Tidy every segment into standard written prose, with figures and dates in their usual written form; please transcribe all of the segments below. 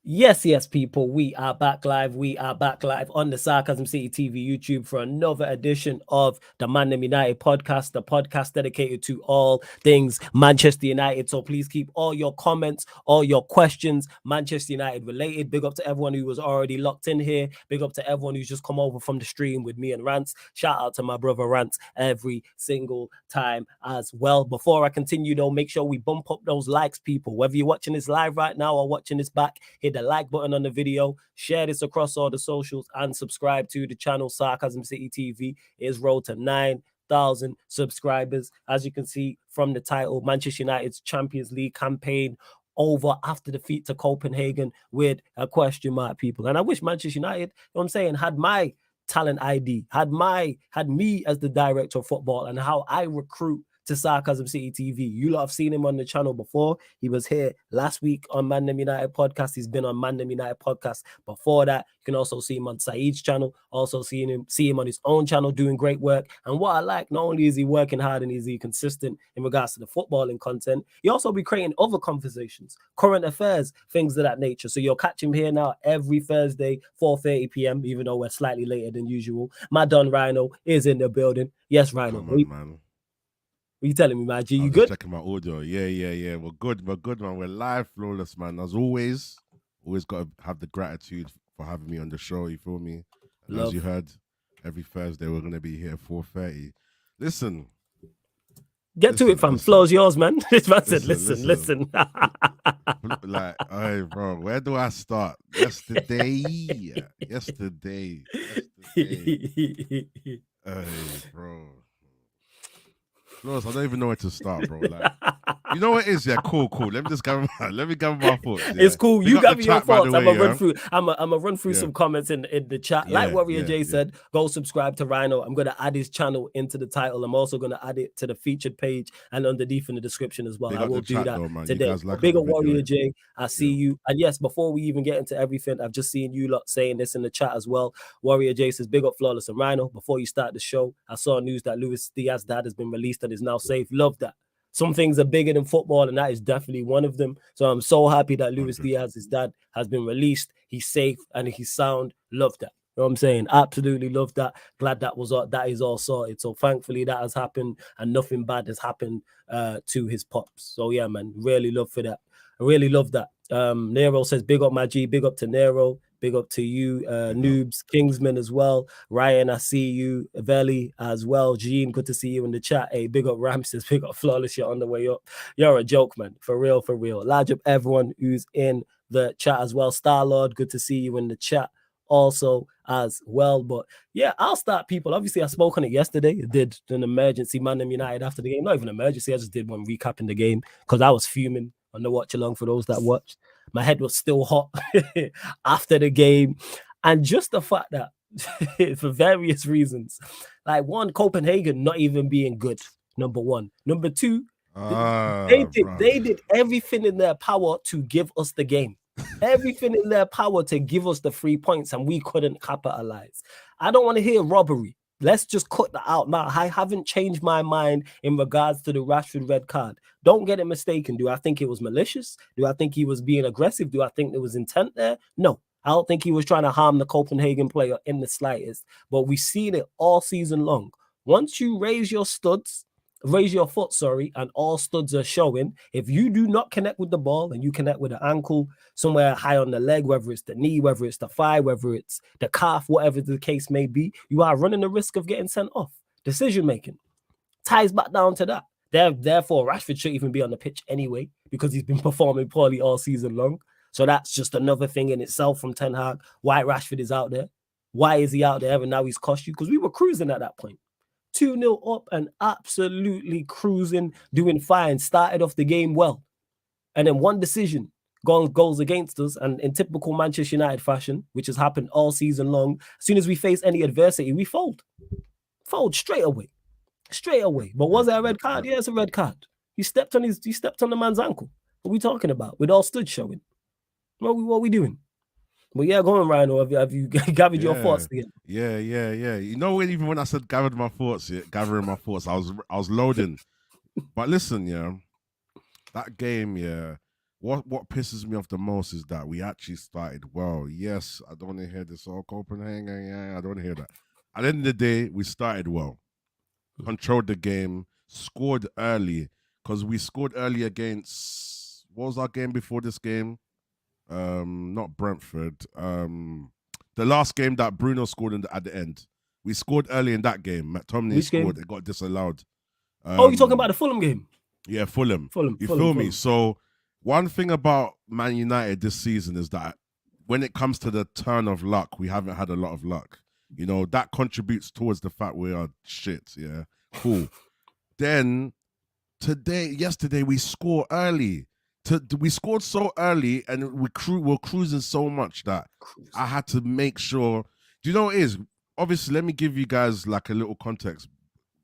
Yes, people, we are back live. We are back live on the Sarcasm City TV YouTube for another edition of the Man United podcast, the podcast dedicated to all things Manchester United. So please keep all your comments, all your questions Manchester United related. Big up to everyone who was already locked in here. Big up to everyone who's just come over from the stream with me and Rants. Shout out to my brother Rants every single time as well. Before I continue though, make sure we bump up those likes, people. Whether you're watching this live right now or watching this back, hit the like button on the video, share this across all the socials, and subscribe to the channel Sarcasm City TV. It is road to 9,000 subscribers. As you can see from the title, Manchester United's Champions League campaign over after defeat to Copenhagen with a question mark, people. And I wish Manchester United, you know what I'm saying, had my talent ID, had me as the director of football and how I recruit to Sarcasm City TV. You lot have seen him on the channel before. He was here last week on Man United podcast. He's been on Man United podcast before that. You can also see him on Saeed's channel. Also see him on his own channel doing great work. And what I like, not only is he working hard and is he consistent in regards to the footballing content, he also be creating other conversations, current affairs, things of that nature. So you'll catch him here now every Thursday, 4:30 p.m., even though we're slightly later than usual. My Don Rhino is in the building. Yes, Rhino. Come on, man. What are you telling me, man? G, you good? Just checking my audio. Yeah. We're good, man. We're live, flawless, man. As always got to have the gratitude for having me on the show. You feel me? And as you heard, every Thursday we're gonna be here at 4:30. Listen. Get to it, fam. Floor's yours, man. Listen. Like, hey, bro, where do I start? Yesterday. Hey, bro. Floors, I don't even know where to start, bro. Like, you know what it is? Yeah, cool. Let me gather my thoughts. Yeah. It's cool. You gather your thoughts. I'm gonna run through some comments in the chat. Like Warrior J said, go subscribe to Rhino. I'm gonna add his channel into the title. I'm also gonna add it to the featured page and underneath in the description as well. I will do that today. Bigger Warrior J, I see you. And yes, before we even get into everything, I've just seen you lot saying this in the chat as well. Warrior J says, big up Flawless and Rhino. Before you start the show, I saw news that Luis Diaz's dad has been released and is now safe. Love that. Some things are bigger than football, and that is definitely one of them. So I'm so happy that Luis Diaz, his dad, has been released. He's safe and he's sound. Love that. You know what I'm saying? Absolutely love that. Glad that is all sorted. So thankfully that has happened and nothing bad has happened to his pops. So yeah, man, really love for that. I really love that. Nero says, big up my G, big up to Nero. Big up to you, Noobs, Kingsman as well. Ryan, I see you. Veli as well. Gene, good to see you in the chat. Hey, big up Ramses, big up Flawless. You're on the way up. You're a joke, man. For real. Large up everyone who's in the chat as well. Star-Lord, good to see you in the chat also as well. But yeah, I'll start, people. Obviously, I spoke on it yesterday. I did an emergency Man United after the game. Not even emergency. I just did one recapping the game because I was fuming on the watch along for those that watched. My head was still hot after the game. And just the fact that for various reasons, like one, Copenhagen not even being good, number one. Number two, they did everything in their power to give us the game. Everything in their power to give us the 3 points, and we couldn't capitalize. I don't want to hear robbery. Let's just cut that out. Now, I haven't changed my mind in regards to the Rashford red card. Don't get it mistaken. Do I think it was malicious? Do I think he was being aggressive? Do I think there was intent there? No. I don't think he was trying to harm the Copenhagen player in the slightest. But we've seen it all season long. Once you raise your foot, and all studs are showing, if you do not connect with the ball and you connect with the ankle somewhere high on the leg, whether it's the knee, whether it's the thigh, whether it's the calf, whatever the case may be, you are running the risk of getting sent off. Decision making ties back down to that. Therefore, Rashford shouldn't even be on the pitch anyway because he's been performing poorly all season long. So that's just another thing in itself from Ten Hag. Why Rashford is out there? Why is he out there? And now he's cost you? Because we were cruising at that point. 2-0 up and absolutely cruising, doing fine. Started off the game well. And then one decision goes against us. And in typical Manchester United fashion, which has happened all season long, as soon as we face any adversity, we fold. Fold straight away. But was it a red card? Yeah, it's a red card. He stepped on the man's ankle. What are we talking about? With all stood showing. What are we doing? But yeah, go on, Rhino. Have you gathered your thoughts again? Yeah. You know, even when I said gathering my thoughts, I was loading. But listen, that game, what pisses me off the most is that we actually started well. Yes, I don't want to hear this all Copenhagen. Yeah, I don't want to hear that. At the end of the day, we started well, controlled the game, scored early because we scored early against what was our game before this game? Not Brentford. The last game that Bruno scored at the end. We scored early in that game. McTominay scored. It got disallowed. You're talking about the Fulham game? Yeah, Fulham. You feel me? So one thing about Man United this season is that when it comes to the turn of luck, we haven't had a lot of luck. You know, that contributes towards the fact we are shit. Yeah, cool. Then yesterday, we scored early. We scored so early and we're cruising so much that I had to make sure. Do you know what it is? Obviously, let me give you guys like a little context.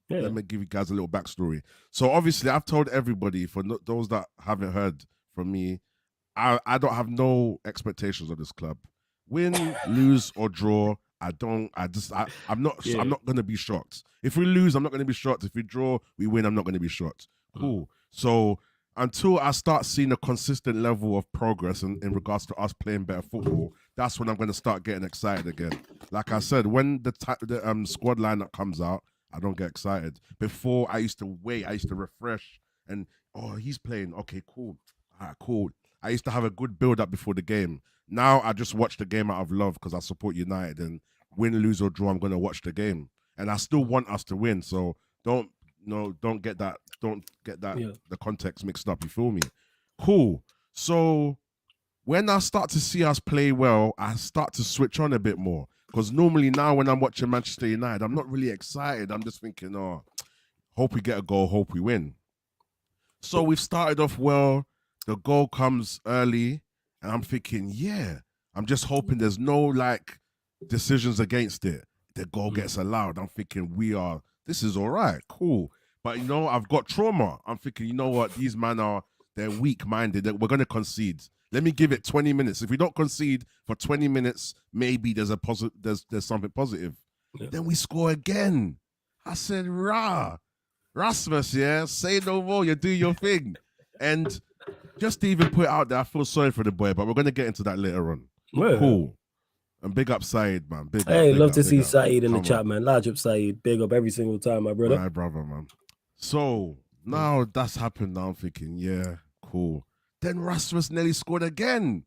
Yeah. Let me give you guys a little backstory. So obviously, I've told everybody, for those that haven't heard from me, I don't have no expectations of this club. Win, lose, or draw, I'm not gonna be shocked. If we lose, I'm not gonna be shocked. If we draw, we win, I'm not gonna be shocked. Cool. So until I start seeing a consistent level of progress in regards to us playing better football, that's when I'm gonna start getting excited again. Like I said, when the squad lineup comes out, I don't get excited. Before, I used to wait, I used to refresh, and he's playing. Okay, cool. All right, cool. I used to have a good build up before the game. Now I just watch the game out of love because I support United, and win, lose or draw, I'm gonna watch the game, and I still want us to win. So don't get that the context mixed up. You feel me? Cool. So when I start to see us play well, I start to switch on a bit more. Because normally now when I'm watching Manchester United, I'm not really excited. I'm just thinking, hope we get a goal, hope we win. So we've started off well. The goal comes early, and I'm thinking, I'm just hoping there's no decisions against it. The goal gets allowed. I'm thinking this is all right, cool. But I've got trauma. I'm thinking, you know what? These men they're weak-minded. We're going to concede. Let me give it 20 minutes. If we don't concede for 20 minutes, maybe there's something positive. Yeah. Then we score again. I said, Rasmus, say no more. You do your thing. And just to even put it out there, I feel sorry for the boy, but we're going to get into that later on. Yeah. Cool. And big up Saeed, man. Love to see Saeed in the chat, man. Large up Saeed. Big up every single time, my brother. My brother, man. So now that's happened. Now I'm thinking, cool. Then Rasmus nearly scored again.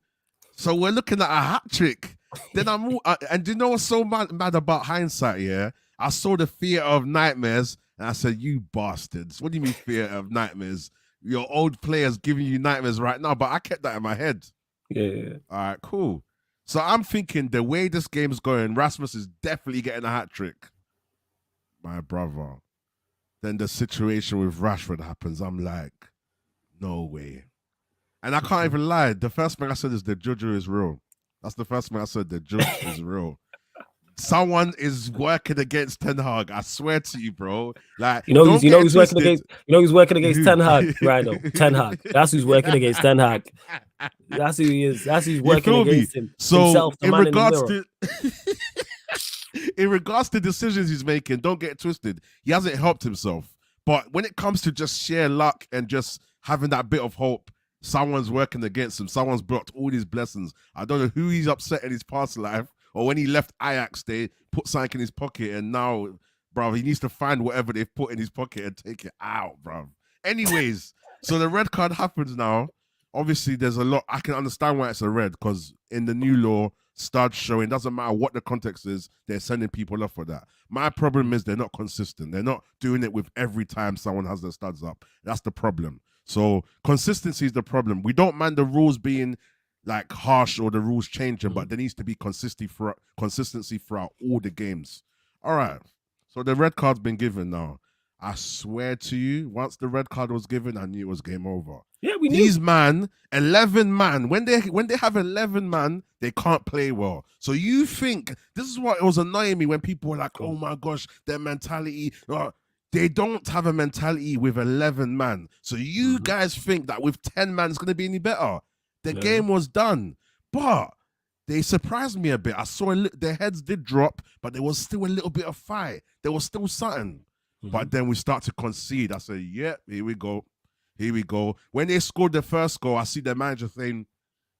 So we're looking at a hat trick. Then and you know what's so mad about hindsight, yeah? I saw the theater of nightmares and I said, you bastards. What do you mean theater of nightmares? Your old players giving you nightmares right now, but I kept that in my head. Yeah. All right, cool. So I'm thinking the way this game's going, Rasmus is definitely getting a hat trick. My brother. Then the situation with Rashford happens. I'm like, no way. And I can't even lie. The first thing I said is the juju is real. That's the first thing I said. The juju is real. Someone is working against Ten Hag. I swear to you, bro. Like who's working against Ten Hag right now. Ten Hag. That's who's working against Ten Hag. That's who he is. That's who's working against him. So himself, in regards to in regards to decisions he's making, don't get it twisted. He hasn't helped himself. But when it comes to just sheer luck and just having that bit of hope, someone's working against him. Someone's blocked all these blessings. I don't know who he's upset in his past life, or when he left Ajax, they put something in his pocket, and now, bro, he needs to find whatever they've put in his pocket and take it out, bro. Anyways, so the red card happens now. Obviously, there's a lot. I can understand why it's a red, because in the new law, studs showing, doesn't matter what the context is, they're sending people off for that. My problem is they're not consistent. They're not doing it with every time someone has their studs up. That's the problem. So consistency is the problem. We don't mind the rules being like harsh or the rules changing, but there needs to be consistency throughout all the games. All right. So the red card's been given now. I swear to you, once the red card was given, I knew it was game over. Yeah, we knew. These 11 man, when they have 11 man, they can't play well. So you think, this is what it was annoying me when people were like, oh my gosh, their mentality. They don't have a mentality with 11 man. So you guys think that with 10 man it's going to be any better. The game was done. But they surprised me a bit. I saw their heads did drop, but there was still a little bit of fight. There was still something. But then we start to concede. I said, here we go. Here we go. When they scored the first goal, I see the manager saying,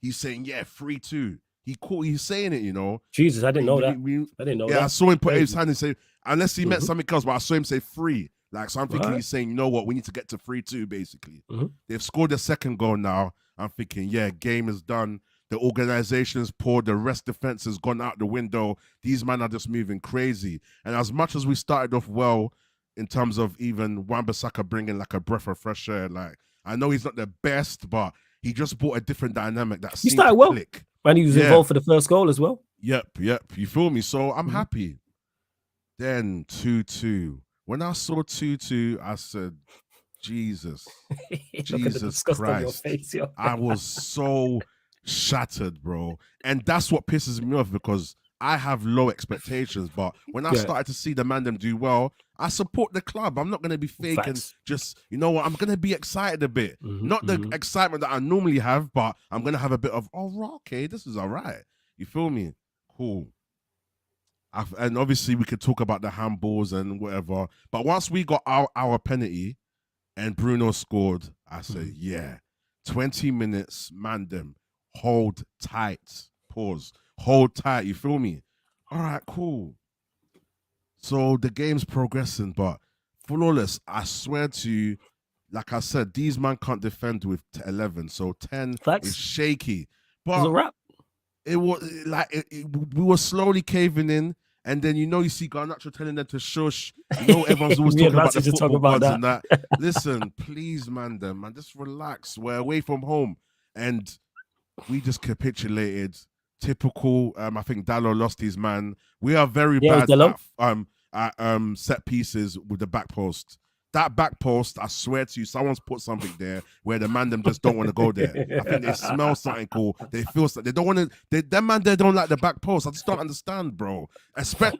he's saying, yeah, 3-2. He's saying it, you know. Jesus, I didn't know that. I didn't know that. Yeah, I saw him put his hand and say, unless he meant something else, but I saw him say 3. Like, so I'm thinking he's saying, you know what, we need to get to 3-2, basically. They've scored the second goal now. I'm thinking, yeah, game is done. The organization is poor. The rest defense has gone out the window. These men are just moving crazy. And as much as we started off well, in terms of even Wan-Bissaka bringing like a breath of fresh air, like, I know he's not the best, but he just brought a different dynamic that seemed to click. And he was involved for the first goal as well. Yep. You feel me? So I'm happy. Then 2-2. When I saw 2-2, I said, Jesus Christ. On your face, I was so shattered, bro. And that's what pisses me off, because I have low expectations. But when I started to see the man them do well, I support the club. I'm not going to be fake and just, you know what, I'm going to be excited a bit. Not the excitement that I normally have, but I'm going to have a bit of, oh, okay, this is all right. You feel me? Cool. And obviously we could talk about the handballs and whatever. But once we got our penalty and Bruno scored, I said, yeah, 20 minutes, man them, hold tight. Pause. Hold tight, you feel me? All right, cool. So the game's progressing, but flawless. I swear to you, like I said, these men can't defend with 11. So 10 is shaky. But it's a wrap. It was like we were slowly caving in, and then you see Garnacho telling them to shush. Everyone's always talking about the football gods and that. Listen, please, man, just relax. We're away from home, and we just capitulated. Typical. I think Dallo lost his man. We are very bad at set pieces with the back post. That back post, I swear to you, someone's put something there where the man them just don't want to go there. I think they smell something cool. They feel something. They don't want to. Them man there don't like the back post. I just don't understand, bro.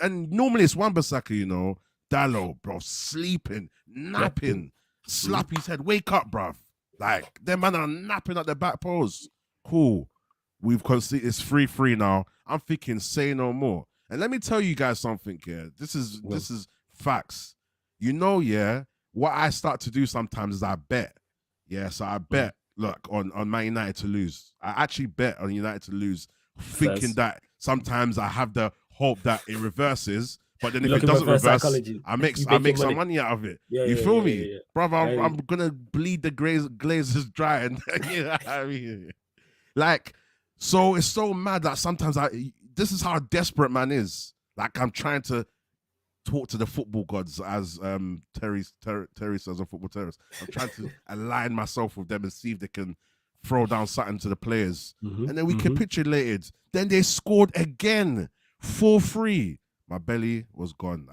And normally it's Wan-Bissaka, Dallo, bro, sleeping, napping, slap his head, wake up, bruv. Like, them man are napping at the back post. Cool. We've conceded. It's 3-3 now. I'm thinking, say no more. And let me tell you guys something here. This is facts. What I start to do sometimes is I bet. Yeah, so I bet, look, on Man United to lose. I actually bet on United to lose, thinking that sometimes I have the hope that it reverses, but then if it doesn't reverse, I make some money out of it. You feel me? Yeah. Brother, I'm going to bleed the glazes dry. And you know what I mean? Like, so it's so mad that sometimes this is how desperate man is. Like, I'm trying to talk to the football gods, as Terry says on Football Terrace. I'm trying to align myself with them and see if they can throw down something to the players. And then we capitulated. Then they scored again, 4-3. My belly was gone.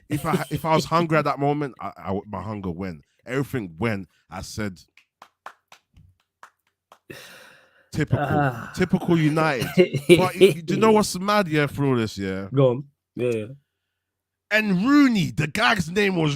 If I was hungry at that moment, my hunger went. Everything went. I said, typical United. But do you know what's mad? Yeah, through this, yeah. Go on. Yeah. And Rooney, the guy's name was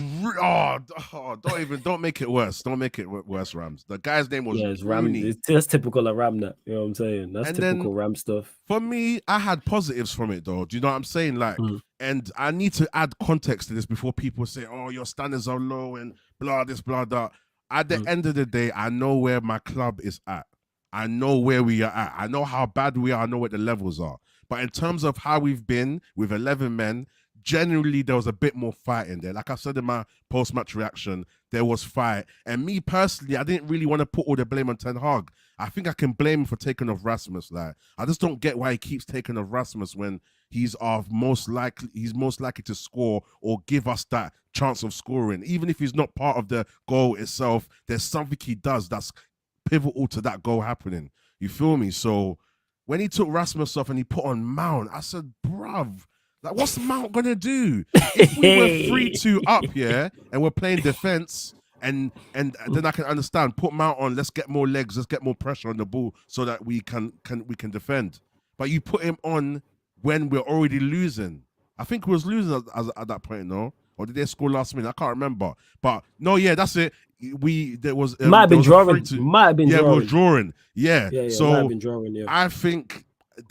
don't make it worse. Don't make it worse, Rams. The guy's name was Rooney. That's typical of Ram, that. You know what I'm saying? That's typical Ram stuff. For me, I had positives from it, though. Do you know what I'm saying? Like, and I need to add context to this before people say, "Oh, your standards are low," and blah this, blah that. At the end of the day, I know where my club is at. I know where we are at. I know how bad we are. I know what the levels are. But in terms of how we've been with 11 men, generally there was a bit more fight in there. Like I said in my post-match reaction, there was fight. And me personally, I didn't really want to put all the blame on Ten Hag. I think I can blame him for taking off Rasmus. Like, I just don't get why he keeps taking off Rasmus when he's most likely to score or give us that chance of scoring. Even if he's not part of the goal itself, there's something he does that's pivotal to that goal happening. You feel me? So when he took Rasmus off and he put on Mount, I said, bruv, like, what's Mount gonna do? If we were 3-2 up, yeah, and we're playing defense, and then I can understand, put Mount on, let's get more legs, let's get more pressure on the ball so that we can defend. But you put him on when we're already losing. I think we was losing at that point, no? Or did they score last minute? I can't remember. But no, yeah, that's it. There was might have been drawing. Yeah, we were drawing. Yeah. So might have been drawing, yeah. I think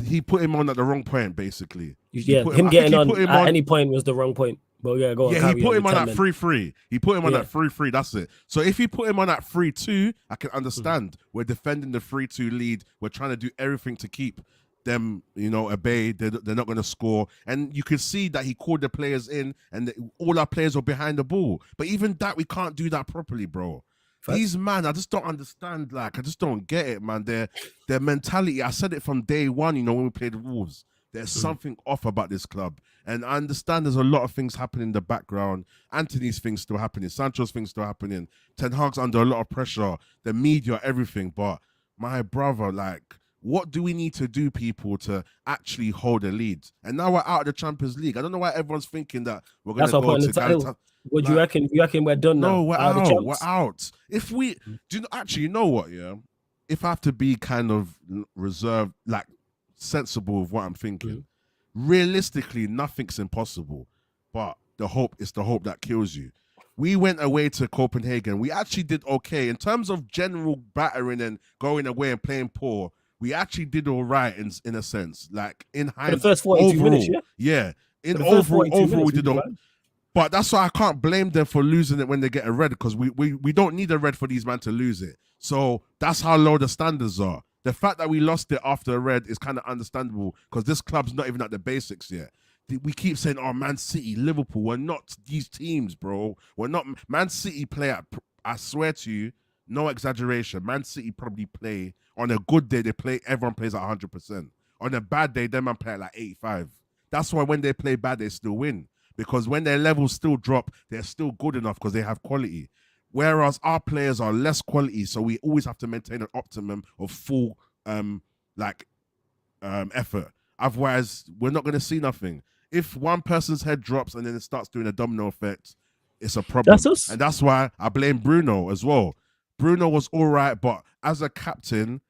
he put him on at the wrong point, basically. Yeah, him getting on at any point was the wrong point. But yeah, go on. Yeah, he put him on that 3-3. He put him on that 3-3. That's it. So if you put him on that 3-2, I can understand. We're defending the 3-2 lead. We're trying to do everything to keep them, at bay. They're not going to score. And you can see that he called the players in, and all our players were behind the ball. But even that, we can't do that properly, bro. These man, I just don't understand. Like, I just don't get it, man. Their mentality. I said it from day one. When we played the Wolves. There's something off about this club. And I understand there's a lot of things happening in the background. Anthony's things still happening. Sancho's things still happening. Ten Hag's under a lot of pressure. The media, everything. But my brother, like, what do we need to do, people, to actually hold a lead? And now we're out of the Champions League. I don't know why everyone's thinking that we're going to go to Galatasaray. What do you reckon? You reckon we're done now? No, we're out. We're out. If we... you know what, yeah? If I have to be kind of reserved, like, sensible of what I'm thinking. Realistically, nothing's impossible, but it's the hope that kills you. We went away to Copenhagen. We actually did okay in terms of general battering and going away and playing poor. We actually did all right in a sense, like in hindsight. The first 42 minutes, in overall we did all. But that's why I can't blame them for losing it when they get a red, because we don't need a red for these men to lose it. So that's how low the standards are. The fact that we lost it after a red is kind of understandable, because this club's not even at the basics yet. We keep saying, Man City, Liverpool, we're not these teams, bro. We're not. Man City play at, I swear to you, no exaggeration, Man City probably play, on a good day, everyone plays at 100%. On a bad day, them man play at like 85. That's why when they play bad, they still win. Because when their levels still drop, they're still good enough because they have quality. Whereas our players are less quality, so we always have to maintain an optimum of full effort. Otherwise, we're not going to see nothing. If one person's head drops and then it starts doing a domino effect, it's a problem. That's us. And that's why I blame Bruno as well. Bruno was all right, but as a captain,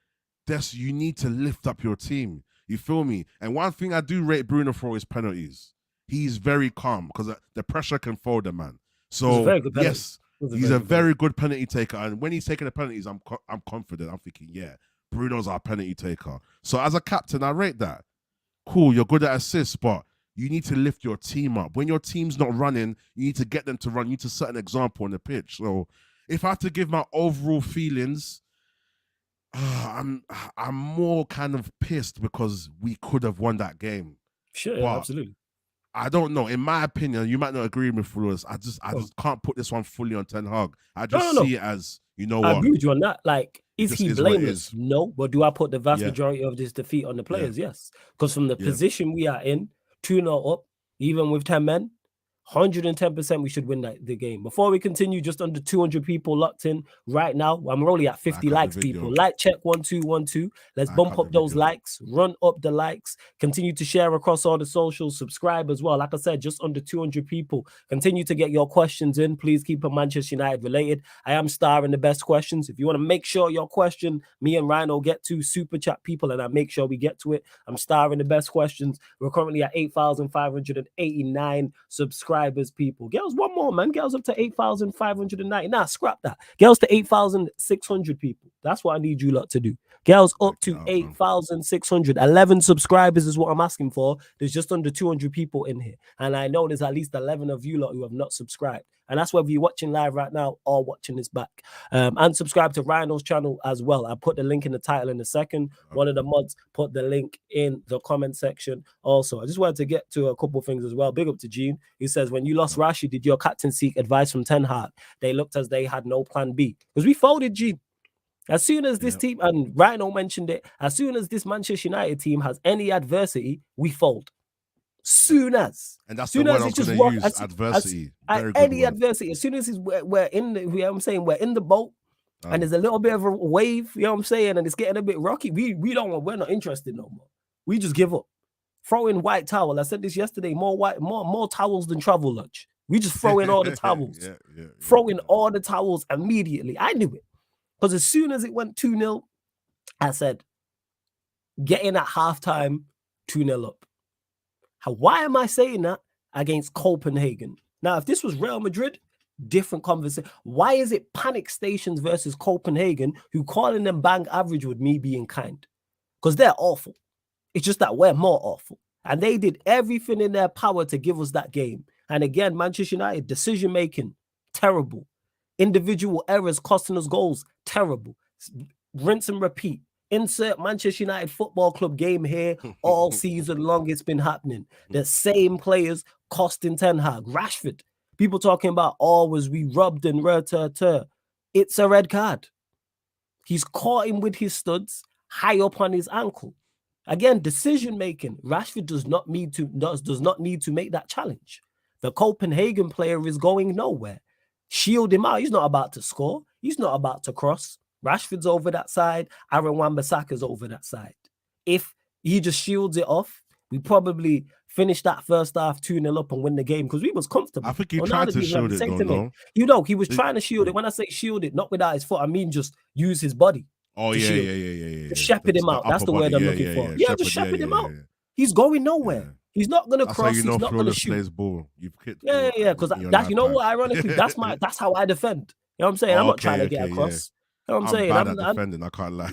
you need to lift up your team. You feel me? And one thing I do rate Bruno for is penalties. He's very calm because the pressure can fold a man. So, yes. He's a very good penalty taker, and when he's taking the penalties, I'm confident. I'm thinking, yeah, Bruno's our penalty taker. So as a captain, I rate that. Cool, you're good at assists, but you need to lift your team up. When your team's not running, you need to get them to run. You need to set an example on the pitch. So if I have to give my overall feelings, I'm more kind of pissed because we could have won that game. Sure, yeah, absolutely. I don't know. In my opinion, you might not agree with me, Flores. I just can't put this one fully on Ten Hag. I just see it as, what? I agree with you on that. Like, is he blameless? No. But do I put the vast majority of this defeat on the players? Yes. Because from the position we are in, 2-0 up, even with 10 men, 110% we should win the game. Before we continue, just under 200 people locked in right now. I'm only at 50 likes, people. Like check 1212. Let's bump up those likes, run up the likes, continue to share across all the socials, subscribe as well. Like I said, just under 200 people. Continue to get your questions in. Please keep them Manchester United related. I am starring the best questions. If you want to make sure your question, me and Rhino get to super chat people, and I make sure we get to it. I'm starring the best questions. We're currently at 8,589 subscribers, people. Girls, one more, man. Girls up to 8,590. Nah, scrap that. Girls to 8,600 people. That's what I need you lot to do. Girls up to 8,600. 11 subscribers is what I'm asking for. There's just under 200 people in here. And I know there's at least 11 of you lot who have not subscribed. And that's whether you're watching live right now or watching this back. And subscribe to Rhino's channel as well. I'll put the link in the title in a second. One of the mods put the link in the comment section also. I just wanted to get to a couple of things as well. Big up to Gene. He says, when you lost Rashi, did your captain seek advice from Ten Hag? They looked as they had no plan B. Because we folded, Gene. As soon as this team, and Rhino mentioned it, as soon as this Manchester United team has any adversity, we fold. Soon as. And that's the word I was going to use, adversity. Any adversity. As soon as we're in the, you know what I'm saying, we're in the boat and there's a little bit of a wave, you know what I'm saying, and it's getting a bit rocky, we're not interested no more. We just give up. Throw in white towel. I said this yesterday, more towels than travel lunch. We just throw in all the towels. Throw in all the towels immediately. I knew it. Because as soon as it went 2-0, I said, get in at halftime, 2-0 up. Why am I saying that against Copenhagen? Now, if this was Real Madrid, different conversation. Why is it panic stations versus Copenhagen, who calling them bang average with me being kind? Because they're awful. It's just that we're more awful. And they did everything in their power to give us that game. And again, Manchester United, decision-making, terrible. Individual errors costing us goals, terrible. Rinse and repeat. Insert Manchester United Football Club game here all season long. It's been happening. The same players costing Ten Hag. Rashford. People talking about, was we rubbed and It's a red card. He's caught him with his studs high up on his ankle. Again, decision making. Rashford does not need to make that challenge. The Copenhagen player is going nowhere. Shield him out. He's not about to score. He's not about to cross. Rashford's over that side. Aaron Wan-Bissaka's over that side. If he just shields it off, we probably finish that first half 2-0 up and win the game because we was comfortable. I think he tried to shield it, though. You know, he was trying to shield it. When I say shield it, not without his foot, I mean just use his body. Oh, yeah. Shepherd him out. That's the word I'm looking for. Yeah, just shepherd him out. He's going nowhere. He's not going to cross. He's not going to shoot. Ball. You've kicked because that's, you know what, ironically, that's how I defend. You know what I'm saying? I'm not trying to get across. You know what I'm saying? Bad at defending, I can't lie.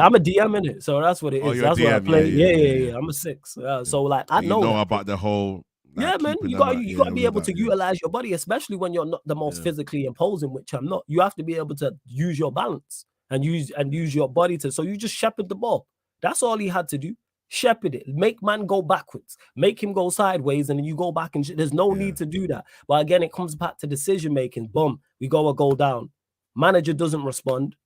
I'm a DM in it, so that's what it is. That's what I play. Yeah. I'm a 6. So like I know about the whole. Man, you gotta be able to utilize your body, especially when you're not the most physically imposing, which I'm not. You have to be able to use your balance and use your body to. So you just shepherd the ball. That's all he had to do. Shepherd it. Make man go backwards. Make him go sideways, and then you go back and there's no need to do that. But again, it comes back to decision making. Boom, we go a goal down. Manager doesn't respond.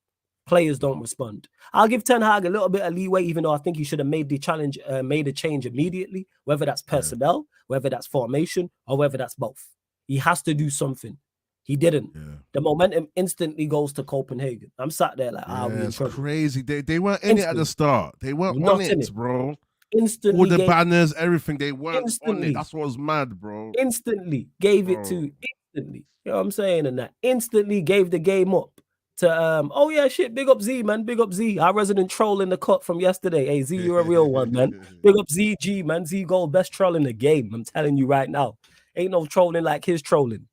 Players don't respond. I'll give Ten Hag a little bit of leeway, even though I think he should have made the challenge, made a change immediately, whether that's personnel, whether that's formation, or whether that's both. He has to do something. He didn't. Yeah. The momentum instantly goes to Copenhagen. I'm sat there like, it's crazy. They weren't in it at the start. They weren't on it, bro. Instantly. All the banners, everything, they weren't on it. That's what was mad, bro. Instantly gave it to instantly. You know what I'm saying? And that instantly gave the game up to big up Z, man. Big up Z. Our resident troll in the cut from yesterday. Hey, Z, you're a real one, man. Big up ZG, man. Z Gold, best troll in the game. I'm telling you right now. Ain't no trolling like his trolling.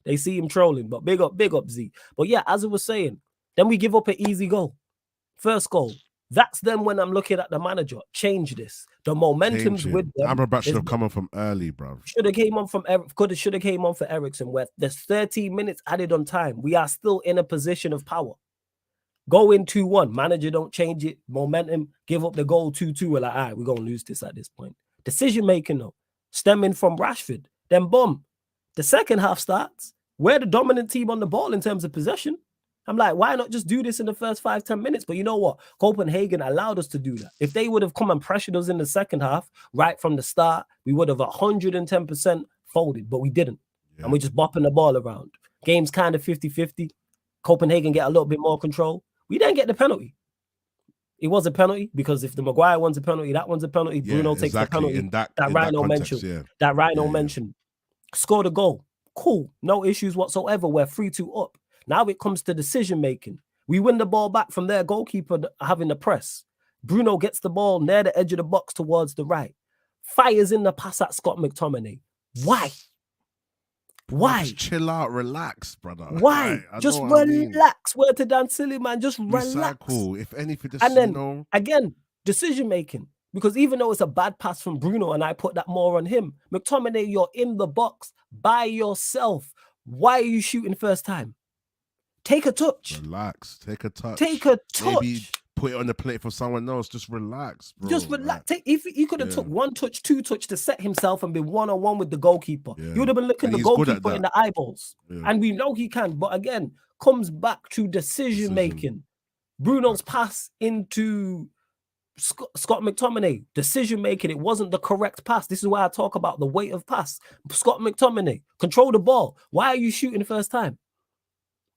They see him trolling, but big up Z. But yeah, as I was saying, then we give up an easy goal. First goal. That's then when I'm looking at the manager. Change this. The momentum's with them. Amrabat should have come on from early, bro. Should have came on for Eriksen, where there's 13 minutes added on time. We are still in a position of power. Go in 2-1. Manager don't change it. Momentum, give up the goal 2-2. We're like, all right, we're going to lose this at this point. Decision making, though, stemming from Rashford. Then, boom. The second half starts. We're the dominant team on the ball in terms of possession. I'm like, why not just do this in the first 5-10 minutes? But you know what? Copenhagen allowed us to do that. If they would have come and pressured us in the second half, right from the start, we would have 110% folded, but we didn't. Yeah. And we're just bopping the ball around. Game's kind of 50-50. Copenhagen get a little bit more control. We didn't get the penalty. It was a penalty because if the Maguire one's a penalty, that one's a penalty. Bruno takes the penalty. That Rhino mentioned. That Rhino mentioned. Scored a goal. Cool. No issues whatsoever. We're 3-2 up. Now it comes to decision making. We win the ball back from their goalkeeper having the press. Bruno gets the ball near the edge of the box towards the right. Fires in the pass at Scott McTominay. Why? Just chill out, relax, brother. Why? Right, just relax. Word to Dan Silly, man. Just relax. Recycle. If anything, just and then again, decision making. Because even though it's a bad pass from Bruno and I put that more on him, McTominay, you're in the box by yourself. Why are you shooting first time? Take a touch. Relax. Take a touch. Maybe put it on the plate for someone else. Just relax, bro. Just relax. If he could have took 1 touch, 2 touch to set himself and be one-on-one with the goalkeeper. Yeah. You would have been looking the goalkeeper in the eyeballs. Yeah. And we know he can. But again, comes back to decision making. Bruno's pass into Scott McTominay, decision making. It wasn't the correct pass. This is why I talk about the weight of pass. Scott McTominay, control the ball. Why are you shooting first time?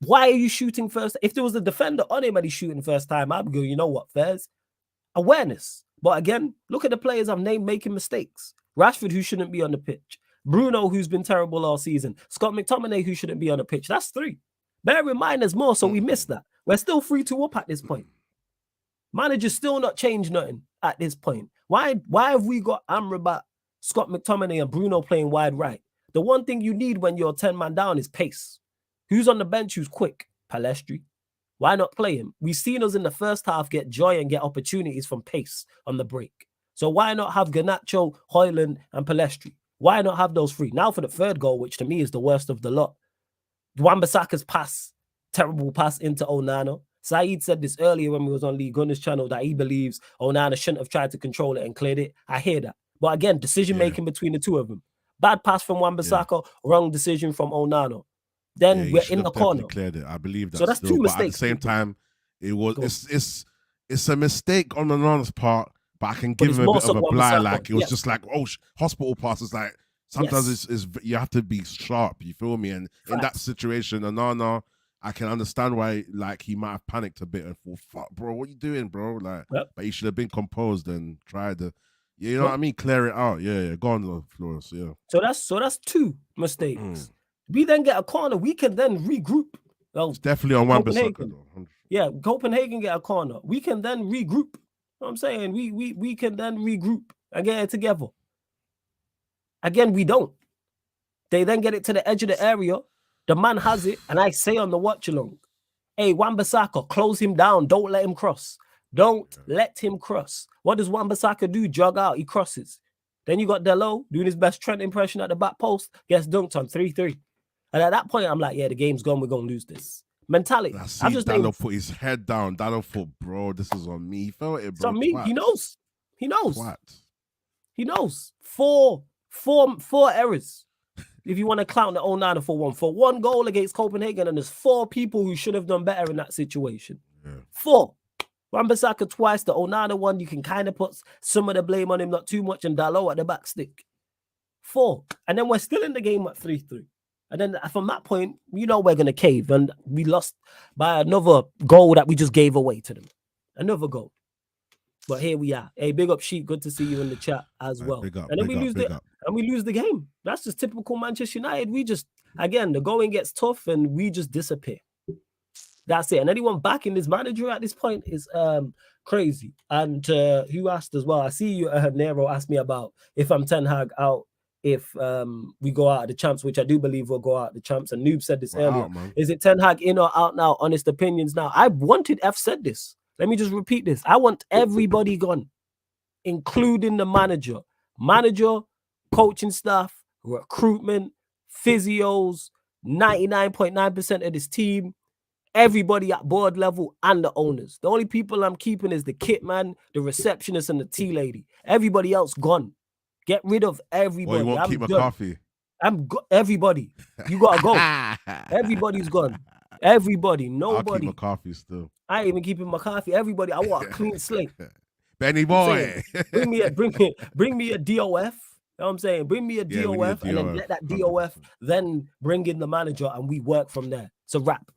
Why are you shooting first? If there was a defender on him and he's shooting first time, I'd go, you know what, Fairs? Awareness. But again, look at the players I've named making mistakes. Rashford, who shouldn't be on the pitch. Bruno, who's been terrible all season. Scott McTominay, who shouldn't be on the pitch. That's 3. Bear in mind there's more, so we missed that. We're still 3-2 up at this point. Manager's still not changed nothing at this point. Why have we got Amrabat, Scott McTominay, and Bruno playing wide right? The one thing you need when you're 10-man down is pace. Who's on the bench who's quick? Palestri. Why not play him? We've seen us in the first half get joy and get opportunities from pace on the break. So why not have Garnacho, Højlund, and Palestri? Why not have those three? Now for the third goal, which to me is the worst of the lot. Wan-Bissaka's pass, terrible pass into Onana. Saeed said this earlier when we was on Lee Gunner's channel that he believes Onana shouldn't have tried to control it and cleared it. I hear that. But again, decision-making between the two of them. Bad pass from Wan-Bissaka, wrong decision from Onana. Then we're in the corner. Cleared it. I believe that. So that's two mistakes. But at the same time, it was it's a mistake on Onana's part, but I can give him a bit of a blind. Like it was just like, hospital passes. Like sometimes it's you have to be sharp. You feel me? And in that situation, Onana, I can understand why like he might have panicked a bit and thought, "Fuck, bro, what you doing, bro?" Like, but he should have been composed and tried to, you know what I mean, clear it out. Yeah, go on, Flores. Yeah. So that's two mistakes. We then get a corner. We can then regroup. Well, it's definitely on Wan-Bissaka. Yeah, Copenhagen get a corner. We can then regroup. You know what I'm saying? We can then regroup and get it together. Again, we don't. They then get it to the edge of the area. The man has it, and I say on the watch along, hey, Wan-Bissaka, close him down. Don't let him cross. Don't let him cross. What does Wan-Bissaka do? Jog out. He crosses. Then you got Delo doing his best Trent impression at the back post. Gets dunked on 3-3. And at that point, I'm like, yeah, the game's gone. We're going to lose this. Mentality. I just Dalo put his head down. Dalo thought, bro, this is on me. He felt it, bro. It's on me. He knows. He knows. What? He knows. Four errors. If you want to clown the 09 for one goal against Copenhagen, and there's 4 people who should have done better in that situation. Yeah. 4. Wan-Bissaka twice, the Onana one, you can kind of put some of the blame on him, not too much, and Dalo at the back stick. 4. And then we're still in the game at 3-3. And then from that point, you know we're going to cave. And we lost by another goal that we just gave away to them. Another goal. But here we are. Hey, big up, Sheep. Good to see you in the chat as well. And then we lose the game. That's just typical Manchester United. We just, again, the going gets tough and we just disappear. That's it. And anyone backing this manager at this point is crazy. And who asked as well? I see you, Nero, asked me about if I'm Ten Hag out, if we go out of the champs, which I do believe we'll go out of the champs. And Noob said this earlier. Is it Ten Hag in or out now? Honest opinions now. I've said this. Let me just repeat this. I want everybody gone, including the manager. Manager, coaching staff, recruitment, physios, 99.9% of this team, everybody at board level and the owners. The only people I'm keeping is the kit man, the receptionist, and the tea lady. Everybody else gone. Get rid of everybody. Well, you won't keep McCarthy. Everybody. You gotta go. Everybody's gone. Everybody. Nobody. I'll keep McCarthy still. I ain't even keeping McCarthy. Everybody. I want a clean slate. Benny boy. Bring me a DOF. You know what I'm saying? Bring me a DOF and then let that DOF then bring in the manager and we work from there. It's a wrap.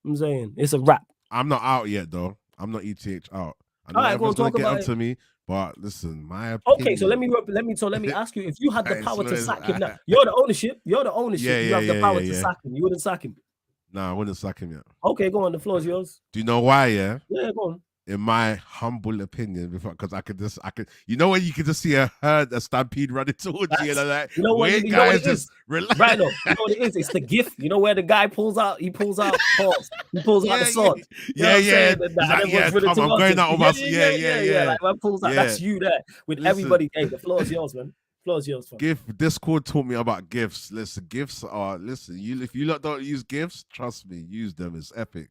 I'm saying it's a wrap. I'm not out yet though. I'm not ETH out. I know everyone's gonna get onto me, but listen, my opinion. Okay, so let me ask you, if you had the power to sack him now, you're the ownership. You have the power to sack him. You wouldn't sack him. No, I wouldn't sack him yet. Okay, go on. The floor is yours. Do you know why? Yeah, go on. In my humble opinion, because I could, you know, when you can just see a stampede running towards you, and like, you know what it is? Right, no, you know what it is? It's the gift. You know where the guy pulls out paws. He pulls out the sword. Yeah. Come on, I'm going out of my Like when pulls out, that's you there with everybody. Hey, the floor is yours, man. Floor is yours. Discord taught me about gifts. Listen, gifts are if you lot don't use gifts, trust me, use them. It's epic.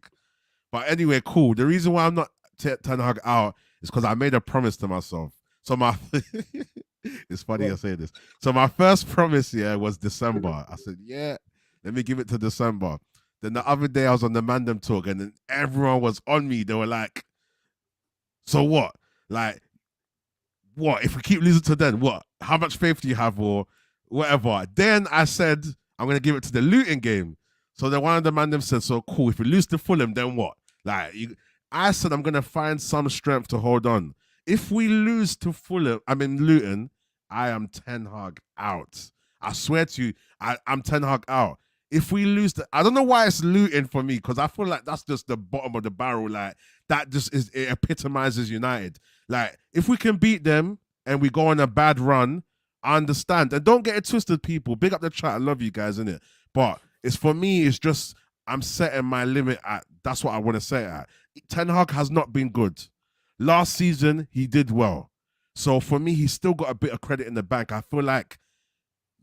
But anyway, cool. The reason why I'm not Ten Hag out is because I made a promise to myself. So it's funny I say this. So my first promise was December. I said, let me give it to December. Then the other day I was on the Mandem talk and then everyone was on me. They were like, so what? Like, what? If we keep losing to then, what? How much faith do you have or whatever? Then I said, I'm going to give it to the Luton game. So then one of the Mandem said, so cool. If we lose to Fulham, then what? Like, I said I'm going to find some strength to hold on. If we lose to Luton, I am Ten Hag out. I swear to you, I'm Ten Hag out. If we lose, I don't know why it's Luton for me, because I feel like that's just the bottom of the barrel. Like, that just it epitomizes United. Like, if we can beat them and we go on a bad run, I understand. And don't get it twisted, people. Big up the chat. I love you guys, innit? But it's for me, it's just, I'm setting my limit at, that's what I want to say at. Ten Hag has not been good. Last season, he did well. So for me, he's still got a bit of credit in the bank. I feel like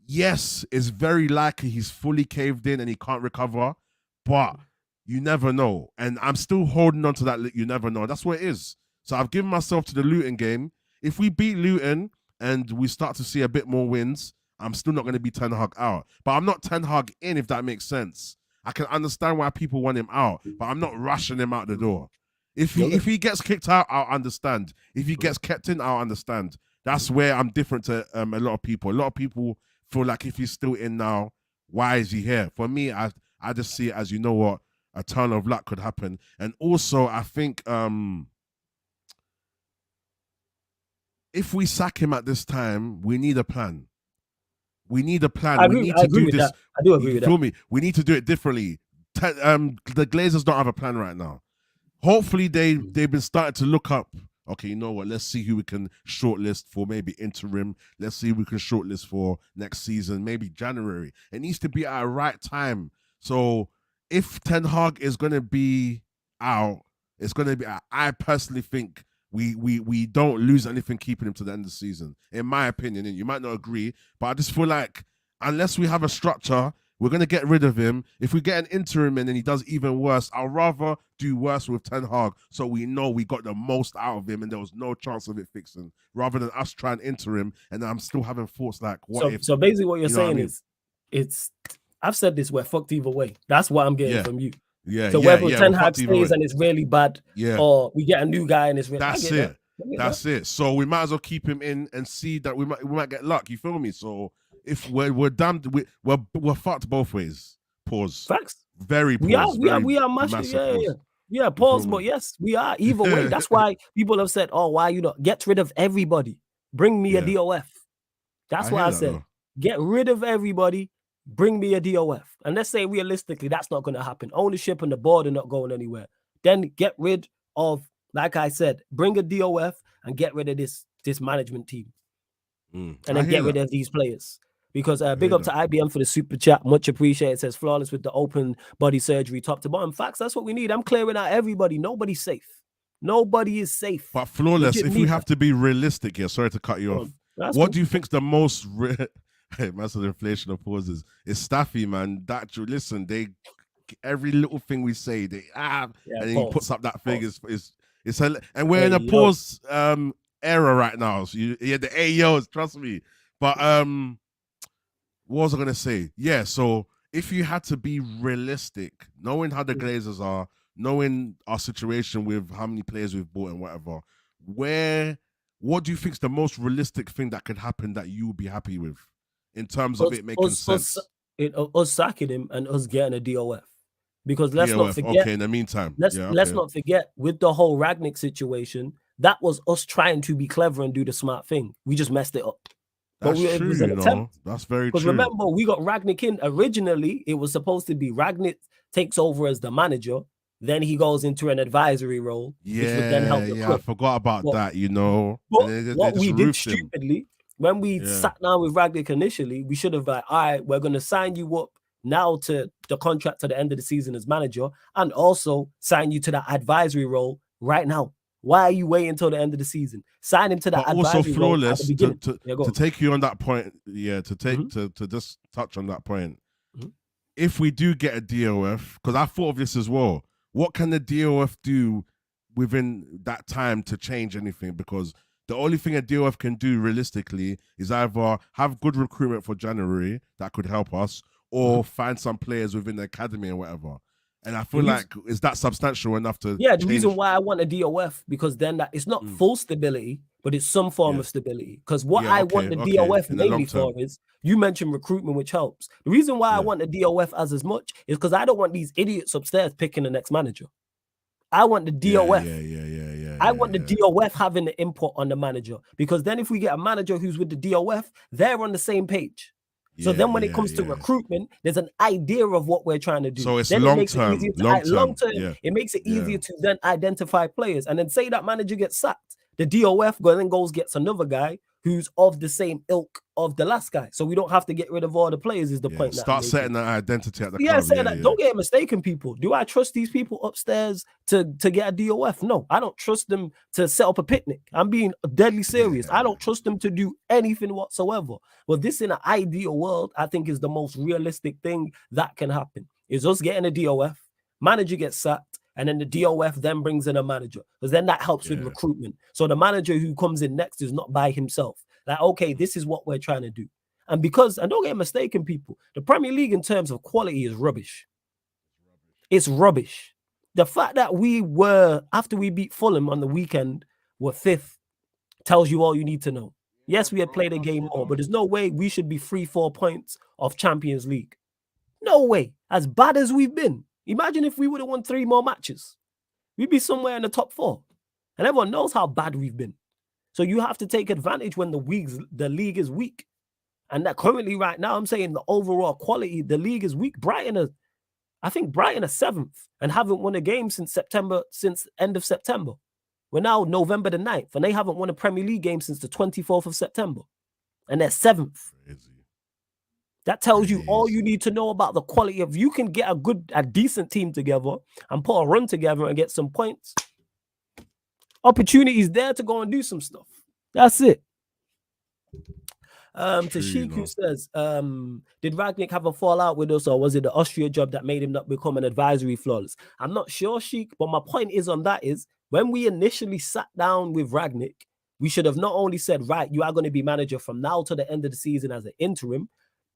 yes, it's very likely he's fully caved in and he can't recover, but you never know. And I'm still holding on to that. You never know. That's what it is. So I've given myself to the Luton game. If we beat Luton and we start to see a bit more wins, I'm still not going to be Ten Hag out. But I'm not Ten Hag in, if that makes sense. I can understand why people want him out, but I'm not rushing him out the door. If he gets kicked out, I'll understand. If he gets kept in, I'll understand. That's where I'm different to a lot of people. A lot of people feel like if he's still in now, why is he here? For me, I just see it as, you know what, a turn of luck could happen. And also, I think if we sack him at this time, we need a plan. We need a plan. We need to do this. I do agree with that. Feel me? We need to do it differently. The Glazers don't have a plan right now. Hopefully, they've been starting to look up. Okay, you know what? Let's see who we can shortlist for maybe interim. Let's see who we can shortlist for next season, maybe January. It needs to be at a right time. So if Ten Hag is going to be out, it's going to be. I personally think we don't lose anything keeping him to the end of the season, in my opinion. And you might not agree, but I just feel like unless we have a structure, we're going to get rid of him. If we get an interim and then he does even worse, I'll rather do worse with Ten Hag so we know we got the most out of him and there was no chance of it fixing, rather than us trying interim and I'm still having thoughts like, what if? So basically what you're saying is, I've said this, we're fucked either way. That's what I'm getting from you. Yeah. So whether Ten Hag stays and it's really bad, or we get a new guy and it's really bad. That's it. So we might as well keep him in and see that we might get luck. You feel me? So if we're damned, we're fucked both ways. Pause. Facts. Very pause. We are massive. Yeah. Pause. But yes, we are either way. That's why people have said, "Oh, why you not get rid of everybody? Bring me a DOF." That's why I said, get rid of everybody. Bring me a DOF. And let's say realistically, that's not going to happen. Ownership and the board are not going anywhere. Then get rid of, like I said, bring a DOF and get rid of this management team. And then get rid of these players. Because big up to IBM for the super chat. Much appreciated. It says flawless with the open body surgery top to bottom. Facts, that's what we need. I'm clearing out everybody. Nobody's safe. Nobody is safe. But flawless, if we have to be realistic here, sorry to cut you off. What do you think's the most massive inflation of pauses? It's Staffy, man. Listen, every little thing we say, and then he puts up that thing. And we're in a pause era right now. So the AOs, trust me. But what was I gonna say? Yeah, so if you had to be realistic, knowing how the Glazers are, knowing our situation with how many players we've bought and whatever, what do you think is the most realistic thing that could happen that you would be happy with in terms of it making sense? Us sacking him and us getting a DOF. Because let's not forget. Okay, in the meantime. Let's not forget, with the whole Ragnick situation, that was us trying to be clever and do the smart thing. We just messed it up. That's true, That's very true. Because remember, we got Ragnick in. Originally, it was supposed to be Ragnick takes over as the manager. Then he goes into an advisory role, which would then help the club. I forgot about that, But what we did stupidly, when we sat down with Ragnick initially, we should have all right, we're going to sign you up now to the contract to the end of the season as manager and also sign you to that advisory role right now. Why are you waiting until the end of the season? Sign him to that advisory role. Also, flawless, to take you on that point, to just touch on that point. If we do get a DOF, because I thought of this as well, what can the DOF do within that time to change anything? Because the only thing a DOF can do realistically is either have good recruitment for January that could help us, or find some players within the academy or whatever. And I feel like, is that substantial enough to the reason why I want a DOF, because then it's not full stability, but it's some form of stability. Because what I want the DOF mainly for is, you mentioned recruitment, which helps. The reason why I want the DOF as much is because I don't want these idiots upstairs picking the next manager. I want the DOF. I want the DOF having the input on the manager, because then if we get a manager who's with the DOF, they're on the same page. So then when it comes to recruitment, there's an idea of what we're trying to do. So it's then long-term. It makes it easier to then identify players. And then say that manager gets sacked. The DOF then goes gets another guy who's of the same ilk of the last guy. So we don't have to get rid of all the players is the point. Start setting that identity at the club. Don't get mistaken, people. Do I trust these people upstairs to get a DOF? No, I don't trust them to set up a picnic. I'm being deadly serious. I don't trust them to do anything whatsoever. Well, this in an ideal world, I think is the most realistic thing that can happen. Is us getting a DOF, manager gets sacked, and then the DOF then brings in a manager, because then that helps with recruitment. So the manager who comes in next is not by himself. Like, okay, this is what we're trying to do. And don't get mistaken, people, the Premier League in terms of quality is rubbish. It's rubbish. The fact that we were, after we beat Fulham on the weekend, were 5th tells you all you need to know. Yes, we had played a game more, but there's no way we should be 3-4 points off Champions League. No way. As bad as we've been. Imagine if we would have won 3 more matches. We'd be somewhere in the top 4. And everyone knows how bad we've been. So you have to take advantage when the league is weak. And that currently right now, I'm saying the overall quality, the league is weak. I think Brighton are 7th and haven't won a game since end of September. We're now November the 9th, and they haven't won a Premier League game since the 24th of September. And they're 7th. Crazy. That tells you all you need to know about the quality of, you can get a decent team together and put a run together and get some points. Opportunities there to go and do some stuff. That's it. Tashiku says, did Ragnick have a fallout with us, or was it the Austria job that made him not become an advisory flawless? I'm not sure, Sheik, but my point is on that is, when we initially sat down with Ragnick, we should have not only said, right, you are going to be manager from now to the end of the season as an interim.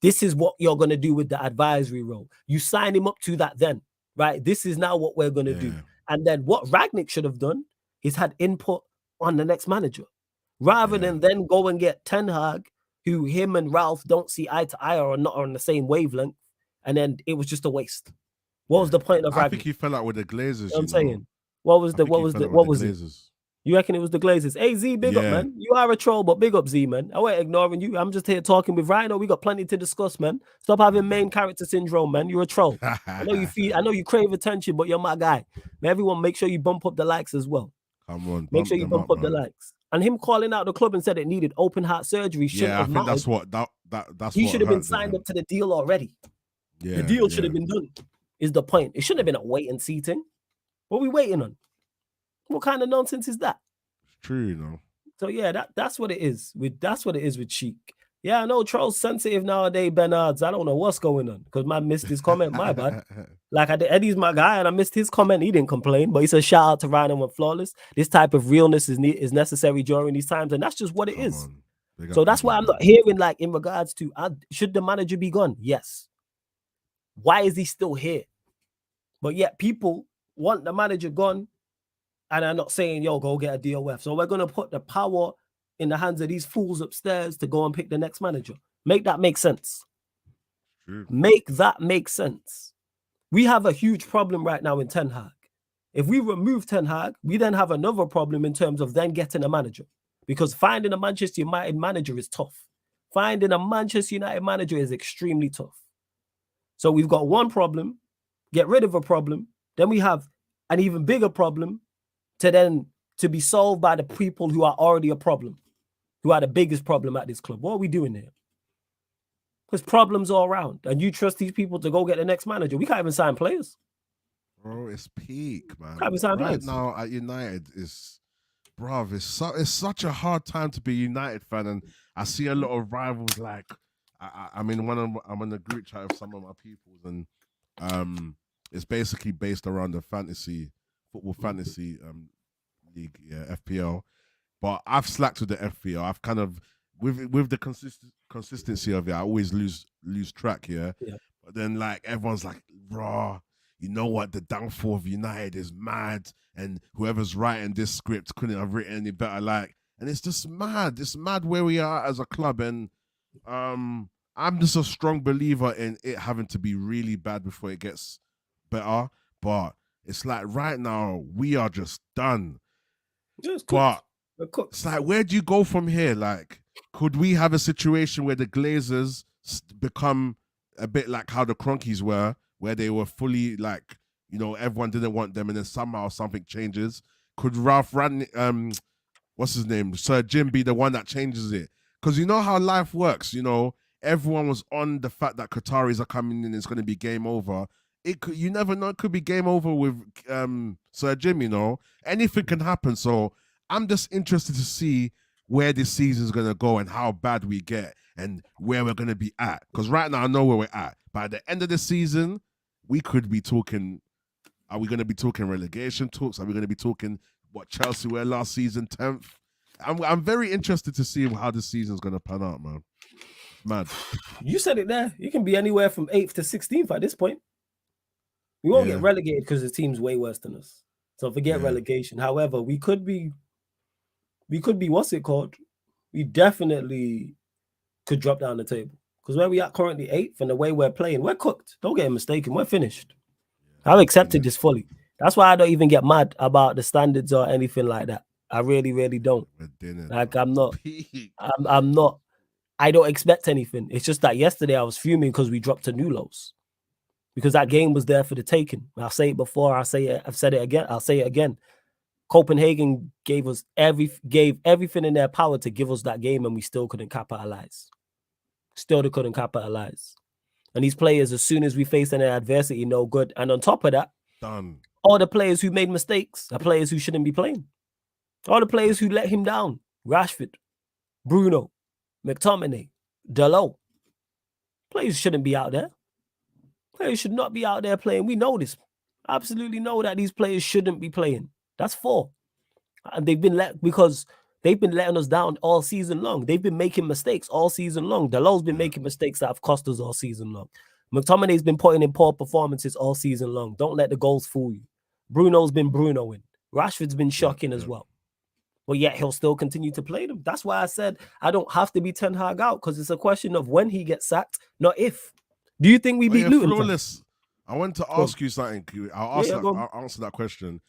This is what you're going to do with the advisory role. You sign him up to that then, right? This is now what we're going to do. And then what Ragnick should have done is had input on the next manager, rather than then go and get Ten Hag, who him and Ralph don't see eye to eye or are not on the same wavelength, and then it was just a waste. What was the point of Ragnick? I think he fell out with the Glazers. You know what I'm saying? What was it? You reckon it was the Glazers? Hey, Z, big up, man. You are a troll, but big up, Z, man. I ain't ignoring you. I'm just here talking with Rhino. We got plenty to discuss, man. Stop having main character syndrome, man. You're a troll. I know you crave attention, but you're my guy. Man, everyone, make sure you bump up the likes as well. Come on. Make sure you bump up the likes. And him calling out the club and said it needed open heart surgery. I think that's what he should have been signed up to the deal already. The deal should have been done, is the point. It shouldn't have been a wait and see thing. What are we waiting on? What kind of nonsense is that? It's true, you know. So yeah, that's what it is. That's what it is with Sheik. Yeah, I know Troll's sensitive nowadays, Bernards. I don't know what's going on because I missed his comment. My bad. Like Eddie's my guy, and I missed his comment. He didn't complain, but he said shout out to Rhino and Flawless. This type of realness is necessary during these times, and that's just what it is. So that's why I'm not hearing like in regards to should the manager be gone? Yes. Why is he still here? But yet people want the manager gone. And I'm not saying, yo, go get a DOF. So we're going to put the power in the hands of these fools upstairs to go and pick the next manager. Make that make sense. True. Make that make sense. We have a huge problem right now in Ten Hag. If we remove Ten Hag, we then have another problem in terms of then getting a manager. Because finding a Manchester United manager is tough. Finding a Manchester United manager is extremely tough. So we've got one problem, get rid of a problem. Then we have an even bigger problem to be solved by the people who are already a problem, who are the biggest problem at this club. What are we doing here? There's problems all around. And you trust these people to go get the next manager. We can't even sign players. Bro, it's peak, man. Can't even sign right players. Now at United, it's such a hard time to be a United fan. And I see a lot of rivals like, I'm in a group chat with some of my peoples, and it's basically based around the football fantasy league, FPL. But I've slacked with the FPL. I've kind of with the consistency of it, I always lose track here. Yeah. But then like everyone's like, raw, you know what? The downfall of United is mad, and whoever's writing this script couldn't have written any better. Like, and it's just mad. It's mad where we are as a club, and I'm just a strong believer in it having to be really bad before it gets better. But it's like right now we are just done. But it's like, where do you go from here? Like, could we have a situation where the Glazers become a bit like how the Cronkies were, where they were fully like, you know, everyone didn't want them, and then somehow something changes? Could Ralph what's his name, Sir Jim, be the one that changes it? because you know how life works. You know, everyone was on the fact that Qataris are coming in. It's going to be game over. You never know. It could be game over with Sir Jim. You know, anything can happen. So I'm just interested to see where this season's going to go and how bad we get and where we're going to be at. Because right now I know where we're at. But at the end of the season, we could be talking. Are we going to be talking relegation talks? Are we going to be talking what Chelsea were last season, 10th? I'm very interested to see how this season's going to pan out, man. Mad. You said it there. You can be anywhere from 8th to 16th at this point. We won't get relegated because the team's way worse than us. So forget relegation. However, we could be, what's it called? We definitely could drop down the table. Because where we are currently 8th and the way we're playing, we're cooked. Don't get mistaken. We're finished. I've accepted this fully. That's why I don't even get mad about the standards or anything like that. I really, really don't. Like I'm not. I don't expect anything. It's just that yesterday I was fuming because we dropped to new lows. Because that game was there for the taking. I'll say it before. I've said it again. I'll say it again. Copenhagen gave everything in their power to give us that game, and we still couldn't capitalize. And these players, as soon as we face any adversity, no good. And on top of that, all the players who made mistakes are players who shouldn't be playing. All the players who let him down: Rashford, Bruno, McTominay, Dalot. Players shouldn't be out there. Players should not be out there playing. We know this. Absolutely know that these players shouldn't be playing. That's 4. And they've been letting us down all season long. They've been making mistakes all season long. Dalot's been making mistakes that have cost us all season long. McTominay's been putting in poor performances all season long. Don't let the goals fool you. Bruno's been Brunoing. Rashford's been shocking as well. But yet he'll still continue to play them. That's why I said I don't have to be Ten Hag out, because it's a question of when he gets sacked, not if. Do you think we beat Luton? Flawless. I want to ask you something. I'll answer that question.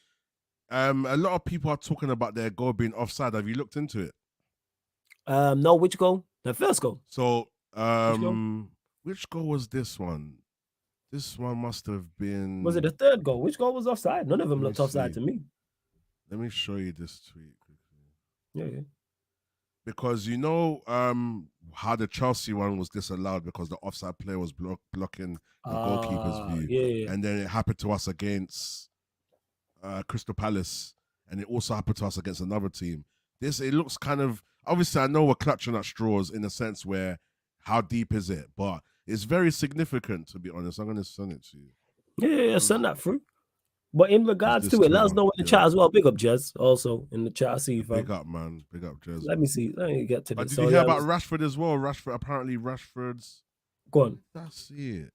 A lot of people are talking about their goal being offside. Have you looked into it? No, which goal? The first goal. So, which goal was this one? This one must have been... Was it the third goal? Which goal was offside? None of them looked offside to me. Let me show you this tweet quickly. Yeah. Because you know how the Chelsea one was disallowed because the offside player was blocking the goalkeeper's view. Yeah. And then it happened to us against Crystal Palace, and it also happened to us against another team. It looks kind of... Obviously, I know we're clutching at straws in a sense where how deep is it? But it's very significant, to be honest. I'm going to send it to you. Yeah, send that through. But in regards to it, let us know in the chat as well. Big up, Jez, also in the chat. I see you, fam. Big up, man. Big up, Jez. Let me see. Let me get to this. Did you hear about Rashford as well? Rashford's... Go on. That's it.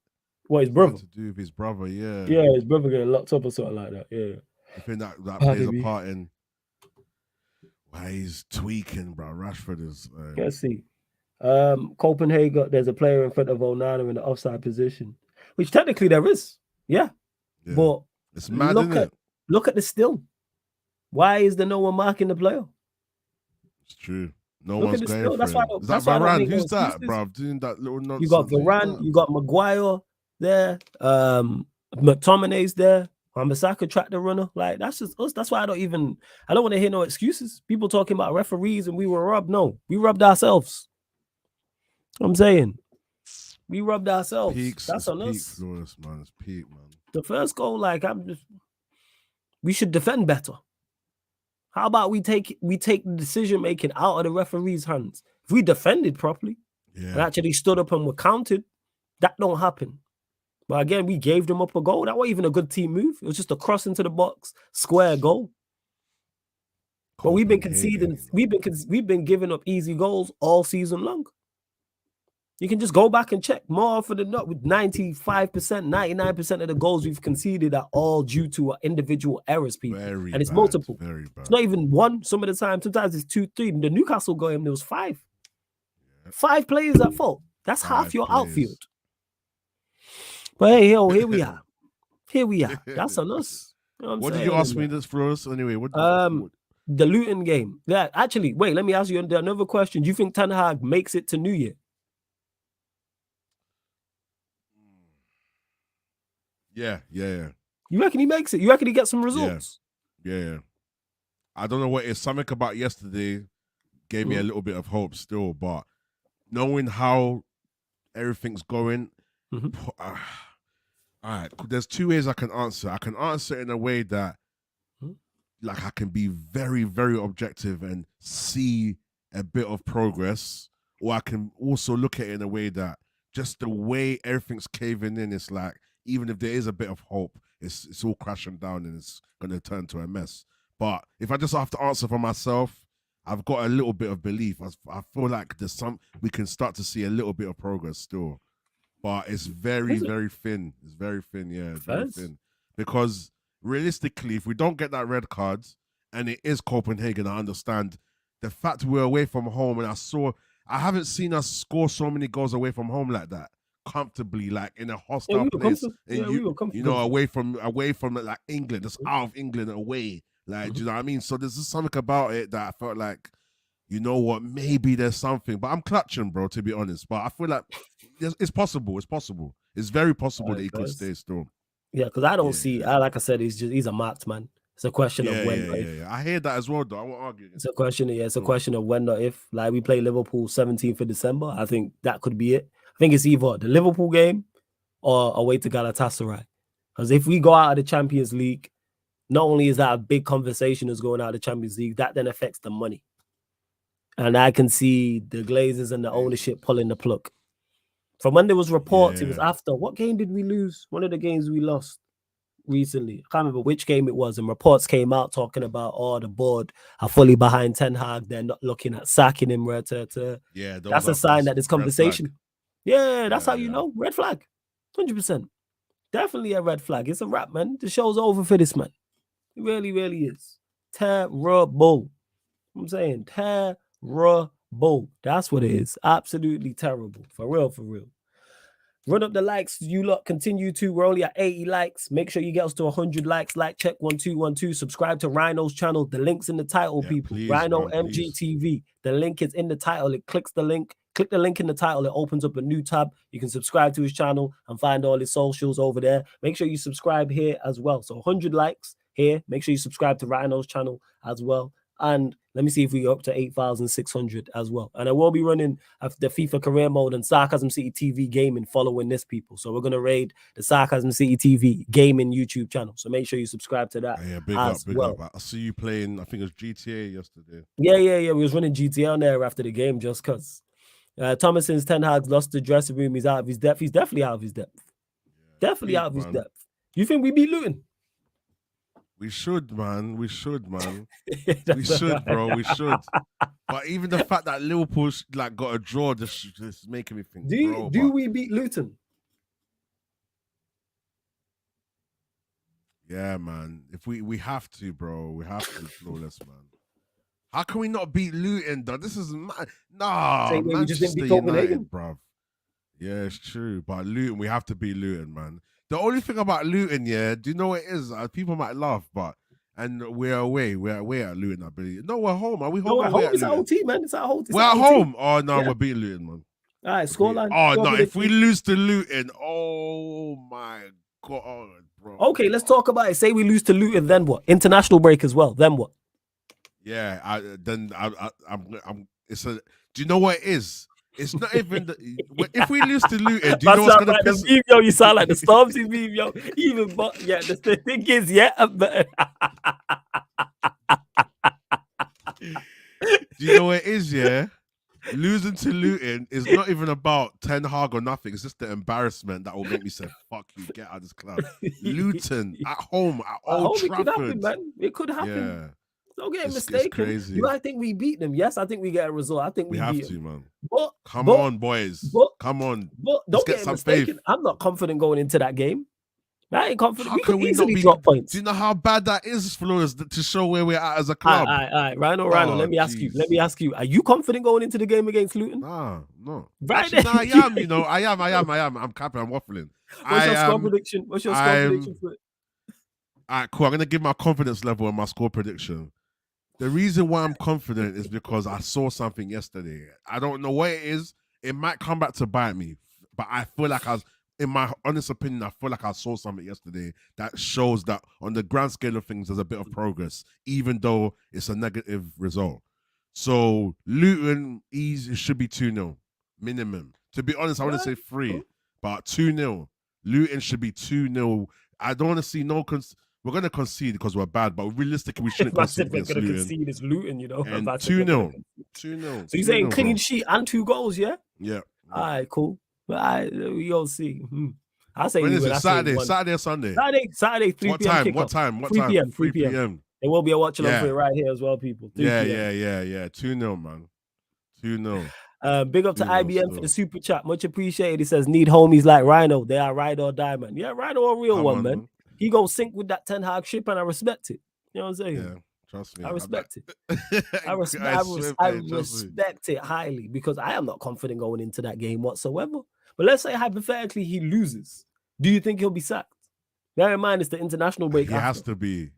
What, his brother? To do with his brother, yeah. Yeah, his brother getting locked up or something like that, yeah. I think that plays a part in why he's tweaking, bro. Rashford is... Let's see. Copenhagen, there's a player in front of Onana in the offside position, which technically there is. Yeah. But it's mad, isn't it? Look at the still. Why is there no one marking the player? It's true. No one's going for that's him. Why, is that Varane? Who's that, bro? Doing that little nonsense. You got Varane, you got Maguire there, McTominay's there, Wan-Bissaka tracked the runner. Like, that's just us. That's why I don't want to hear no excuses. People talking about referees and we were robbed. No, we robbed ourselves. I'm saying we rubbed ourselves. That's on us. Flawless, man. It's peak, man. The first goal, we should defend better. How about we take the decision making out of the referee's hands? If we defended properly and actually stood up and were counted, that don't happen. But again, we gave them up a goal. That wasn't even a good team move. It was just a cross into the box, square goal. But we've been conceding. We've been giving up easy goals all season long. You can just go back and check. More often than not, with 95%, 99% of the goals we've conceded are all due to individual errors, people. And it's multiple. Very bad. It's not even one some of the time. Sometimes it's 2, 3. In the Newcastle game, there was 5. 5 players at fault. That's half your outfield. But hey, here we are. Here we are. That's on us. You know what did you ask me this for us? Anyway, the Luton game. Yeah, actually, wait, let me ask you another question. Do you think Ten Hag makes it to New Year? Yeah. You reckon he makes it? You reckon he gets some results? Yeah. I don't know what it's something about yesterday gave me a little bit of hope still. But knowing how everything's going, all right, there's two ways I can answer. I can answer in a way that like I can be very, very objective and see a bit of progress, or I can also look at it in a way that just the way everything's caving in, it's like, even if there is a bit of hope, it's all crashing down and it's going to turn to a mess. But if I just have to answer for myself, I've got a little bit of belief. I feel like we can start to see a little bit of progress still. But it's very, very thin. It's very thin, yeah. It's very thin. Because realistically, if we don't get that red card, and it is Copenhagen, I understand. The fact we're away from home, and I haven't seen us score so many goals away from home like that, comfortably, like in a hostile place. Away from like England, just out of England away. Like, do you know what I mean? So there's just something about it that I felt like, you know what, maybe there's something. But I'm clutching, bro, to be honest. But I feel like it's possible. It's possible. It's very possible that he could stay still. Yeah, because I don't see, like I said, he's a marked man. It's a question of when. Yeah. I hear that as well, though. I won't argue. It's a question. Yeah, it's a question of when or if. Like, we play Liverpool 17th of December. I think that could be it. I think it's either the Liverpool game or away to Galatasaray. Because if we go out of the Champions League, not only is that a big conversation as going out of the Champions League, that then affects the money. And I can see the Glazers and the ownership pulling the plug. From when there was reports, it was after. What game did we lose? One of the games we lost recently. I can't remember which game it was. And reports came out talking about, the board are fully behind Ten Hag. They're not looking at sacking him. Yeah, that's a sign that this conversation. Yeah, that's how you know. Red flag. 100%. Definitely a red flag. It's a wrap, man. The show's over for this man. It really, really is. Terrible. I'm saying terrible. That's what it is. Absolutely terrible. For real, for real. Run up the likes. You lot continue to. We're only at 80 likes. Make sure you get us to 100 likes. Like check 1212. Subscribe to Rhino's channel. The link's in the title, people. Please, Rhino MGTV. The link is in the title. It clicks the link. Click the link in the title. It opens up a new tab. You can subscribe to his channel and find all his socials over there. Make sure you subscribe here as well. So 100 likes here. Make sure you subscribe to Rhino's channel as well. And let me see if we go up to 8,600 as well. And I will be running the FIFA career mode and Sarcasm City TV gaming following this, people. So we're going to raid the Sarcasm City TV gaming YouTube channel. So make sure you subscribe to that. Yeah, big up. I see you playing, I think it was GTA yesterday. Yeah. We was running GTA on there after the game just because. Thomason's Ten Hag's lost the dressing room. He's out of his depth. He's definitely out of his depth. Definitely out of his depth. You think we beat Luton? We should, man. We should, man. We should, bro. We should. But even the fact that Liverpool got a draw, just making me think. Do we beat Luton? Yeah, man. If we have to, bro. We have to flawless, man. How can we not beat Luton, though? This is Manchester United, bro. Yeah, it's true. But Luton, we have to beat Luton, man. The only thing about Luton, do you know what it is? People might laugh, and we're away. We're away at Luton, I believe. No, we're home. Are we home? No, it's our team, man. It's our whole team. We're at home. Oh, no, we're beating Luton, man. All right, scoreline. Oh, no, if we lose to Luton, oh, my God, bro. Okay, let's talk about it. Say we lose to Luton, then what? International break as well, then what? Yeah, I'm. Do you know what it is? It's not even if we lose to Luton, do you know what's gonna piss me? You sound like the Stormzy meme, yo. Even but the thing is, do you know what it is? Yeah, losing to Luton is not even about Ten Hag or nothing. It's just the embarrassment that will make me say, "Fuck you, get out of this club." Luton at home at Old Trafford. It could happen, man. It could happen. Yeah. Don't get mistaken. Do I think we beat them? Yes, I think we get a result. I think we have to, man. But come on, boys. Come on. But don't get mistaken. Faith. I'm not confident going into that game. I ain't confident. We could easily drop points. Do you know how bad that is, Flores, to show where we're at as a club? All right. Rhino, let me ask you. Are you confident going into the game against Luton? Nah, no. Right. Actually, I am, I am. I'm capping, I'm waffling. What's your score prediction? What's your score prediction for it? All right, cool. I'm going to give my confidence level and my score prediction. The reason why I'm confident is because I saw something yesterday. I don't know what it is. It might come back to bite me, but I feel like in my honest opinion, I feel like I saw something yesterday that shows that on the grand scale of things, there's a bit of progress, even though it's a negative result. So Luton should be 2-0 minimum. To be honest, I want to say 3, but 2-0. Luton should be 2-0. I don't want to see we're going to concede because we're bad, but realistically, we shouldn't concede against Luton. We're going to concede is Luton, you know. And 2-0. 2-0. So you're saying clean sheet and 2 goals, yeah? Yeah. All right, cool. We'll see. I'll say when is it? Saturday or Sunday? Saturday, 3 p.m. What time? 3 p.m. 3 p.m. There will be a watch along for it right here as well, people. Yeah. 2-0, man. 2-0. Big up to IBM for the super chat. Much appreciated. He says, need homies like Rhino. They are ride or die, man. Yeah, Rhino a real one, man. He go sync with that Ten Hag ship, and I respect it. You know what I'm saying? Yeah, trust me. I respect it. I respect it highly because I am not confident going into that game whatsoever. But let's say hypothetically he loses. Do you think he'll be sacked? Bear in mind, it's the international break. He has to be.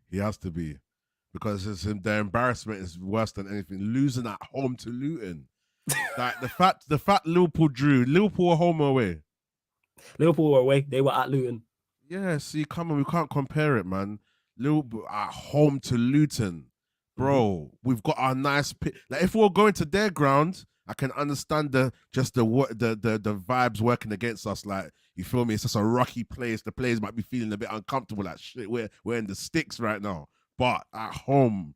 Because the embarrassment is worse than anything. Losing at home to Luton. Like the fact Liverpool drew. Liverpool were home or away? Liverpool were away. They were at Luton. Yeah, see, come on, we can't compare it, man. Liverpool at home to Luton. Bro, we've got our nice like if we were going to their ground, I can understand the vibes working against us. Like, you feel me? It's just a rocky place. The players might be feeling a bit uncomfortable. Like, shit, we're in the sticks right now. But at home,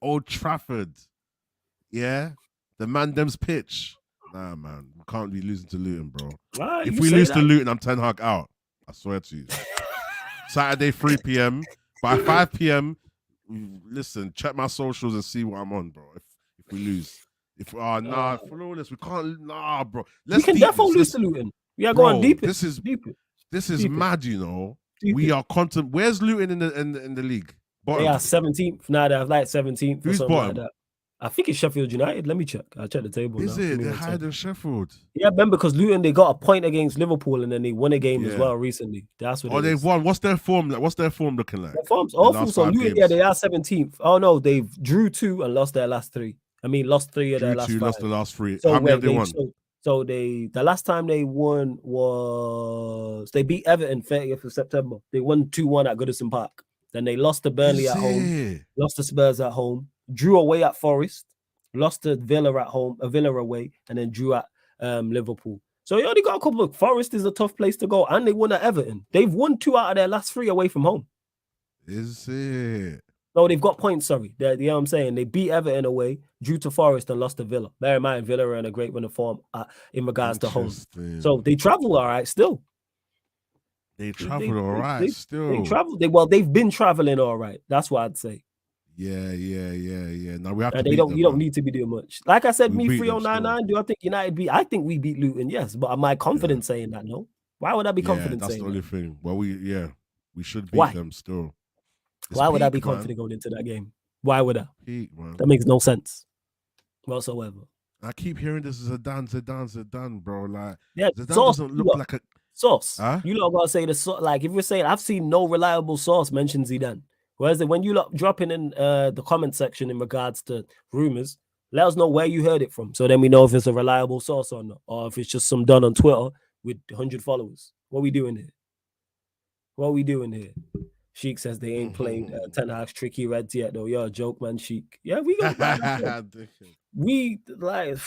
Old Trafford, yeah, the Mandem's pitch. Nah, man, we can't be losing to Luton, bro. If we lose to Luton, I'm Ten Hag out. I swear to you. Saturday, 3 p.m. By 5 p.m., listen, check my socials and see what I'm on, bro. If we lose. Flawless. We can't, bro. We can definitely lose to Luton. Yeah, go on deep. This is mad, you know. We are content. Where's Luton in the league? Bottom. They are 17th. Nah, they're like 17th. Who's bottom? Like that. I think it's Sheffield United. Let me check. I'll check the table. Is it? They're higher than Sheffield. Yeah, remember, because Luton, they got a point against Liverpool and then they won a game as well recently. That's what they've won. What's their form like? What's their form looking like? Their form's awful. So Luton, they are 17th. Oh, no, they've drew 2 and lost their last 3. I mean, lost 3 of their last 5. Lost the last 3. So how many have they won? So the last time they won was they beat Everton 30th of September. They won 2-1 at Goodison Park. Then they lost to Burnley at home, lost to Spurs at home, drew away at Forest, lost to Villa at home, Villa away, and then drew at Liverpool. So you only got a couple of Forest is a tough place to go, and they won at Everton. They've won 2 out of their last 3 away from home. Is it? No, they've got points, sorry. You know what I'm saying? They beat Everton away, drew to Forest, and lost to Villa. Bear in mind, Villa are in a great run of form in regards to home. So they travel all right still. They travel all right still. They travel. They've been traveling all right. That's what I'd say. Yeah. Now we have to. You don't need to be doing much. Like I said, me 3099. Do I think United beat? I think we beat Luton. Yes, but am I confident saying that? No. Why would I be confident saying that? That's the only thing. Well, we should beat them still. Why would I be confident going into that game? Why would I? Man. That makes no sense whatsoever. I keep hearing this is Zidane, bro. Like, Zidane doesn't look like a source. Huh? You lot gotta say the source. Like, if you're saying I've seen no reliable source mention Zidane. Whereas when you lot dropping in the comment section in regards to rumors, let us know where you heard it from. So then we know if it's a reliable source or not, or if it's just some done on Twitter with 100 followers. What we doing here? Sheik says they ain't played Ten Hag's tricky reds yet, though. You're a joke, man, Sheik. Yeah, we got we like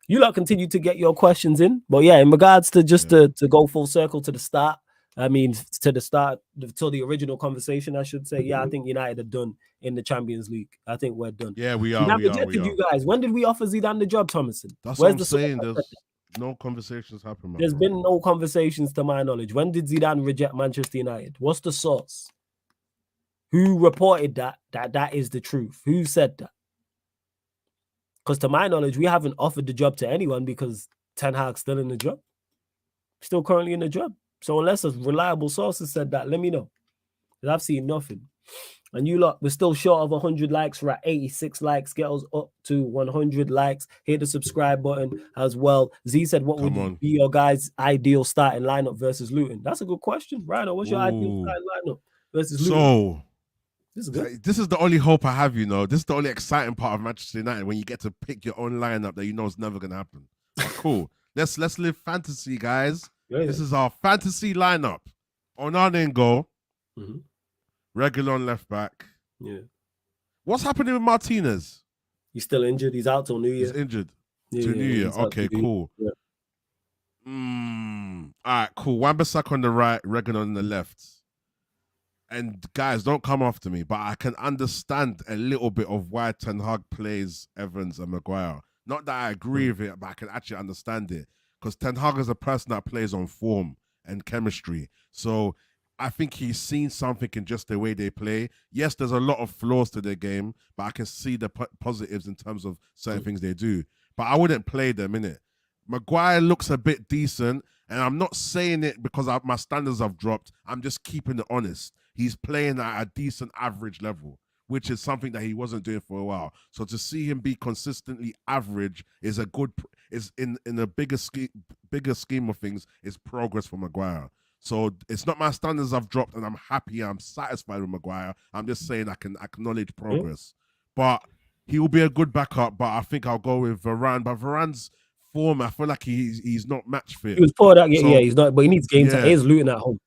you lot continue to get your questions in. But yeah, in regards to just to go full circle to the start, I mean, to the original conversation, I should say, I think United are done in the Champions League. I think we're done. Yeah, we are. We rejected you guys. When did we offer Zidane the job, Thomason? That's what I'm saying. There's no conversations happen, man. There's been no conversations to my knowledge. When did Zidane reject Manchester United? What's the source? Who reported that is the truth? Who said that? Because to my knowledge, we haven't offered the job to anyone because Ten Hag's still in the job. Still currently in the job. So unless a reliable source has said that, let me know. Because I've seen nothing. And you lot, we're still short of 100 likes. We're at 86 likes. Get us up to 100 likes. Hit the subscribe button as well. Z said, what would be your guys' ideal starting lineup versus Luton? That's a good question. Rhino, what's your ideal starting lineup versus Luton? So, this is the only hope I have, you know. This is the only exciting part of Manchester United, when you get to pick your own lineup that you know is never going to happen. But cool. Let's live fantasy, guys. Yeah. This is our fantasy lineup. Onana in goal. Regular on left back. Yeah. What's happening with Martinez? He's still injured. He's out till New Year. He's injured till New Year. Okay, cool. Yeah. All right, cool. Wan-Bissaka on the right, Regan on the left. And guys, don't come after me, but I can understand a little bit of why Ten Hag plays Evans and Maguire. Not that I agree with it, but I can actually understand it. Because Ten Hag is a person that plays on form and chemistry. So I think he's seen something in just the way they play. Yes, there's a lot of flaws to their game, but I can see the positives in terms of certain things they do. But I wouldn't play them, innit? Maguire looks a bit decent, and I'm not saying it because my standards have dropped. I'm just keeping it honest. He's playing at a decent average level, which is something that he wasn't doing for a while. So to see him be consistently average is a good, is in a bigger scheme of things, is progress for Maguire. So it's not my standards I've dropped, and I'm happy, I'm satisfied with Maguire. I'm just saying I can acknowledge progress. But he will be a good backup, but I think I'll go with Varane. But Varane's form, I feel like he's not match fit. He was poor that game, he's not, but he needs game time. He is Luton at home.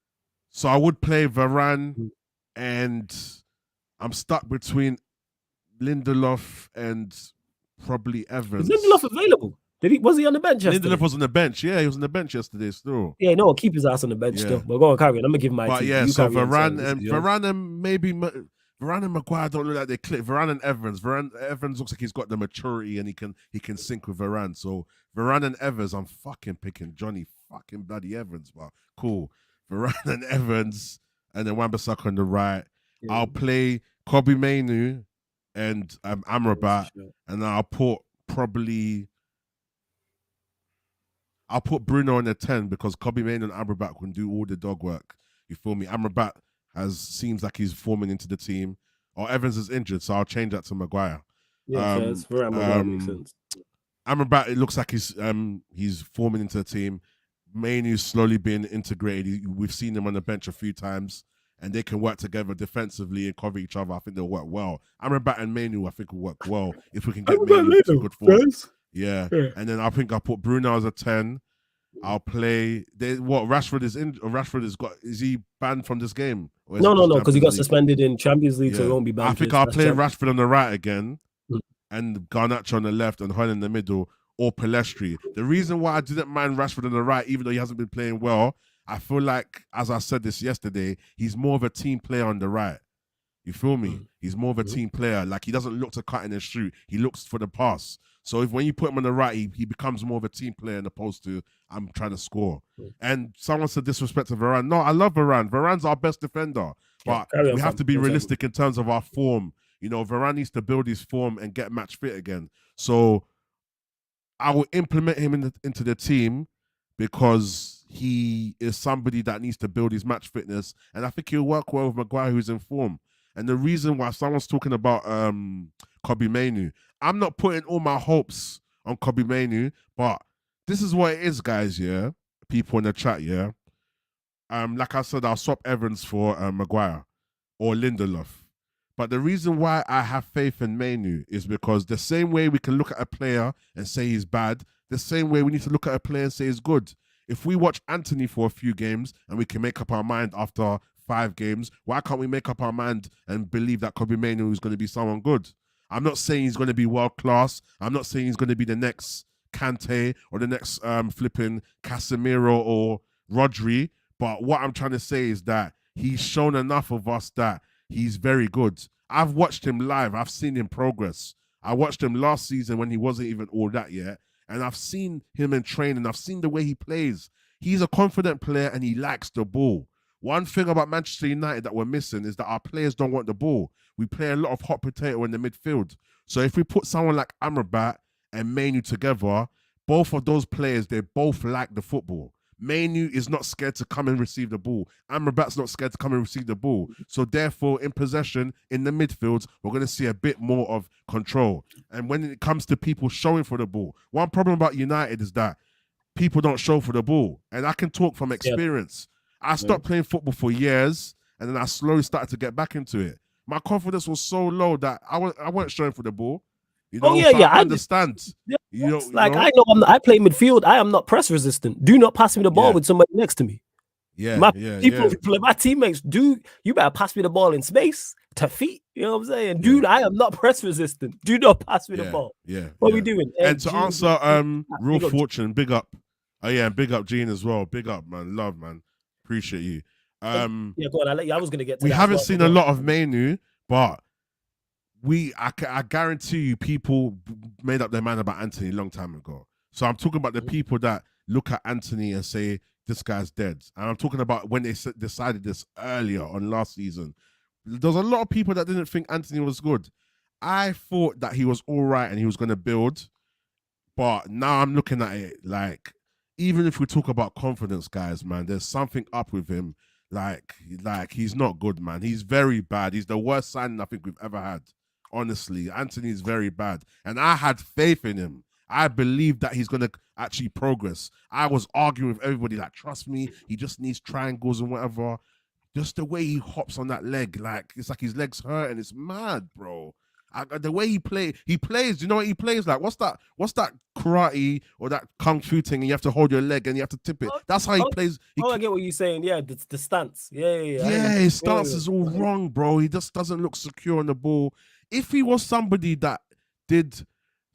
So I would play Varane, and I'm stuck between Lindelof and probably Evans. Is Lindelof available? Was he on the bench yesterday? Lindelof was on the bench. Yeah, he was on the bench yesterday still. Yeah, no, keep his ass on the bench still. But go on, carry on. I'm gonna give my. But team. Yeah, you so Varane and maybe Varane and Maguire don't look like they click. Varane and Evans. Evans looks like he's got the maturity and he can sync with Varane. So Varane and Evans, I'm fucking picking Johnny fucking bloody Evans. But cool. Varane and Evans, and then Wan-Bissaka on the right. Yeah. I'll play Kobe Mainu and Amrabat, and I'll put Bruno on the 10 because Kobe Mainu and Amrabat can do all the dog work. You feel me? Amrabat seems like he's forming into the team. Or Evans is injured, so I'll change that to Maguire. Yeah, Maguire makes sense. Amrabat, it looks like he's forming into the team. Mainu's slowly being integrated. We've seen them on the bench a few times, and they can work together defensively and cover each other. I think they'll work well. Amrabat and Mainu, I think, will work well if we can get Mainu to good form. Yeah, and then I think I'll put Bruno as a 10. I'll play. Rashford is in? Is he banned from this game? No, because he got suspended in Champions League, so he won't be banned. I think I'll play Rashford on the right again, and Garnacho on the left, and Hull in the middle. Or Pelestri. The reason why I didn't mind Rashford on the right, even though he hasn't been playing well, I feel like, as I said this yesterday, he's more of a team player on the right. You feel me? He's more of a team player. Like, he doesn't look to cut in and shoot. He looks for the pass. So when you put him on the right, he becomes more of a team player as opposed to, I'm trying to score. And someone said disrespect to Varane. No, I love Varane. Varane's our best defender. But we have to be realistic in terms of our form. You know, Varane needs to build his form and get match fit again. So I will implement him into the team because he is somebody that needs to build his match fitness, and I think he'll work well with Maguire, who's in form. And the reason why someone's talking about Kobe Mainu, I'm not putting all my hopes on Kobe Mainu, but this is what it is, guys. Yeah, people in the chat. Yeah, like I said, I'll swap Evans for Maguire or Lindelof. But the reason why I have faith in Mainu is because the same way we can look at a player and say he's bad, the same way we need to look at a player and say he's good. If we watch Anthony for a few games and we can make up our mind after 5 games, why can't we make up our mind and believe that Kobe Mainu is going to be someone good? I'm not saying he's going to be world class. I'm not saying he's going to be the next Kante or the next flipping Casemiro or Rodri. But what I'm trying to say is that he's shown enough of us that he's very good. I've watched him live. I've seen him progress. I watched him last season when he wasn't even all that yet. And I've seen him in training. I've seen the way he plays. He's a confident player and he likes the ball. One thing about Manchester United that we're missing is that our players don't want the ball. We play a lot of hot potato in the midfield. So if we put someone like Amrabat and Mainu together, both of those players, they both like the football. Mainu is not scared to come and receive the ball. Amrabat's not scared to come and receive the ball. So therefore, in possession, in the midfield, we're going to see a bit more of control. And when it comes to people showing for the ball, one problem about United is that people don't show for the ball. And I can talk from experience. I stopped playing football for years, and then I slowly started to get back into it. My confidence was so low that I weren't showing for the ball. You know, I understand. I know I play midfield. I am not press resistant. Do not pass me the ball with somebody next to me. My teammates, you better pass me the ball in space to feet. You know what I'm saying? Dude, I am not press resistant. Do not pass me the ball. What are we doing? And to answer Real Fortune, big up. Oh yeah, big up Gene as well. Big up, man. Love, man. appreciate you. Go on. I'll let you. I was going to get to we that. We haven't seen a lot of Manu, but I guarantee you people made up their mind about Anthony a long time ago. So I'm talking about the people that look at Anthony and say, this guy's dead. And I'm talking about when they decided this earlier on last season. There's a lot of people that didn't think Anthony was good. I thought that he was all right and he was going to build. But now I'm looking at it like, even if we talk about confidence, guys, man, there's something up with him. Like he's not good, man. He's very bad. He's the worst signing I think we've ever had. Honestly, Anthony's very bad. And I had faith in him. I believe that he's going to actually progress. I was arguing with everybody, like, trust me, he just needs triangles and whatever. Just the way he hops on that leg, like, it's like his legs hurt and it's mad, bro. The way he plays, you know what he plays like? What's that karate or that kung fu thing and you have to hold your leg and you have to tip it? That's how he plays. I get what you're saying. Yeah, the stance. Yeah. His stance is all wrong, bro. He just doesn't look secure on the ball. If he was somebody that did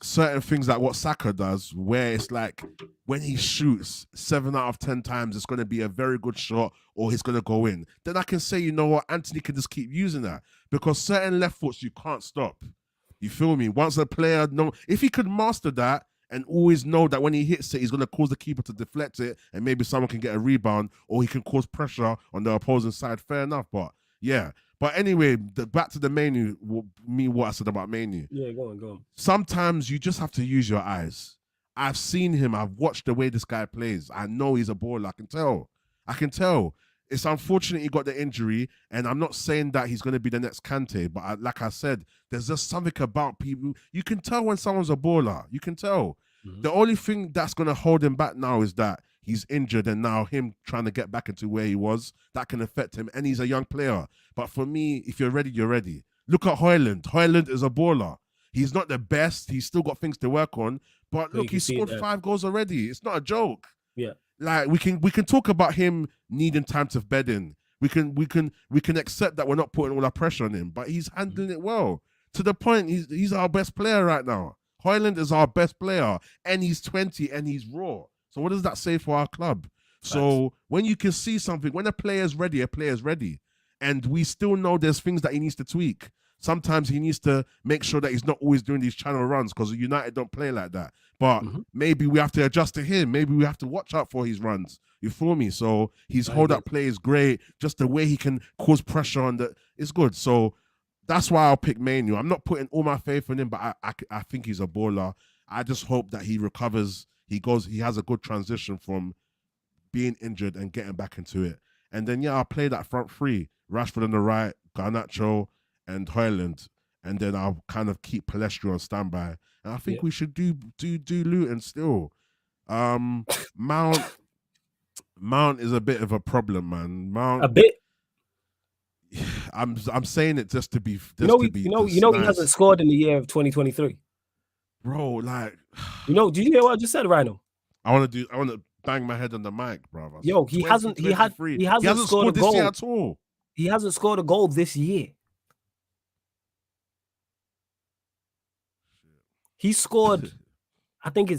certain things like what Saka does, where it's like when he shoots 7 out of 10 times, it's going to be a very good shot or he's going to go in, then I can say, you know what, Anthony can just keep using that, because certain left foots you can't stop. You feel me? Once a player if he could master that and always know that when he hits it, he's going to cause the keeper to deflect it and maybe someone can get a rebound or he can cause pressure on the opposing side, fair enough. But yeah. But anyway, back to the Manu, what I said about Manu. Yeah, go on. Sometimes you just have to use your eyes. I've seen him. I've watched the way this guy plays. I know he's a baller. I can tell. It's unfortunate he got the injury, and I'm not saying that he's going to be the next Kante, but like I said, there's just something about people. You can tell when someone's a baller. You can tell. Mm-hmm. The only thing that's going to hold him back now is that he's injured, and now him trying to get back into where he was, that can affect him, and he's a young player. But for me, if you're ready, you're ready. Look at Højlund. Højlund is a baller. He's not the best. He's still got things to work on. But look, he scored 5 goals already. It's not a joke. Yeah. Like we can talk about him needing time to bed in. We can accept that we're not putting all our pressure on him, but he's handling it well. To the point, he's our best player right now. Højlund is our best player, and he's 20 and he's raw. So what does that say for our club? So when you can see something, when a player's ready, and we still know there's things that he needs to tweak. Sometimes he needs to make sure that he's not always doing these channel runs, because United don't play like that. But maybe we have to adjust to him. Maybe we have to watch out for his runs. You feel me? So his hold-up play is great. Just the way he can cause pressure on it's good. So that's why I'll pick Manu. I'm not putting all my faith in him, but I think he's a baller. I just hope that he recovers. He has a good transition from being injured and getting back into it. And then, I'll play that front three. Rashford on the right, Garnacho, and Højlund. And then I'll kind of keep Palestri on standby. And I think we should do Luton still. Mount is a bit of a problem, man. Mount a bit. I'm saying it just to be. He hasn't scored in the year of 2023. Bro, like, did you hear what I just said, Rhino? I want to bang my head on the mic, bro. Yo, he hasn't scored a goal this year at all. He hasn't scored a goal this year. He scored, I think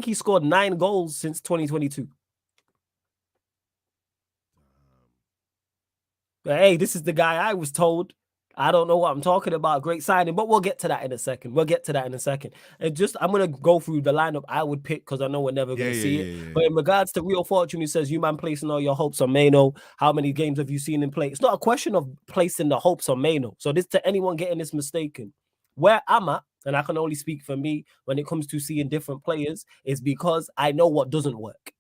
he scored 9 goals since 2022. But hey, this is the guy I was told. I don't know what I'm talking about. Great signing, but we'll get to that in a second. I'm going to go through the lineup I would pick, because I know we're never going to see it. But in regards to Real Fortune, who says, you man placing all your hopes on Mano. How many games have you seen him play? It's not a question of placing the hopes on Mano. So this, to anyone getting this mistaken, where I'm at, and I can only speak for me when it comes to seeing different players, is because I know what doesn't work.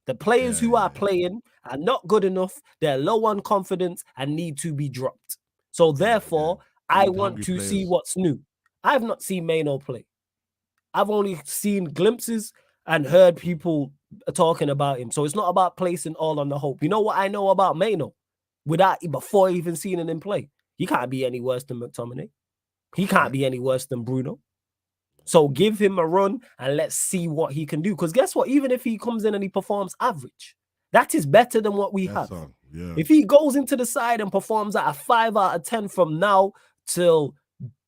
The players who are playing are not good enough. They're low on confidence and need to be dropped. So therefore, I want to see what's new. I've not seen Mano play. I've only seen glimpses and heard people talking about him. So it's not about placing all on the hope. You know what I know about Mano? Before even seeing him play, he can't be any worse than McTominay. He can't be any worse than Bruno. So give him a run and let's see what he can do. Because guess what? Even if he comes in and he performs average, that is better than what we have. If he goes into the side and performs at a 5 out of 10 from now till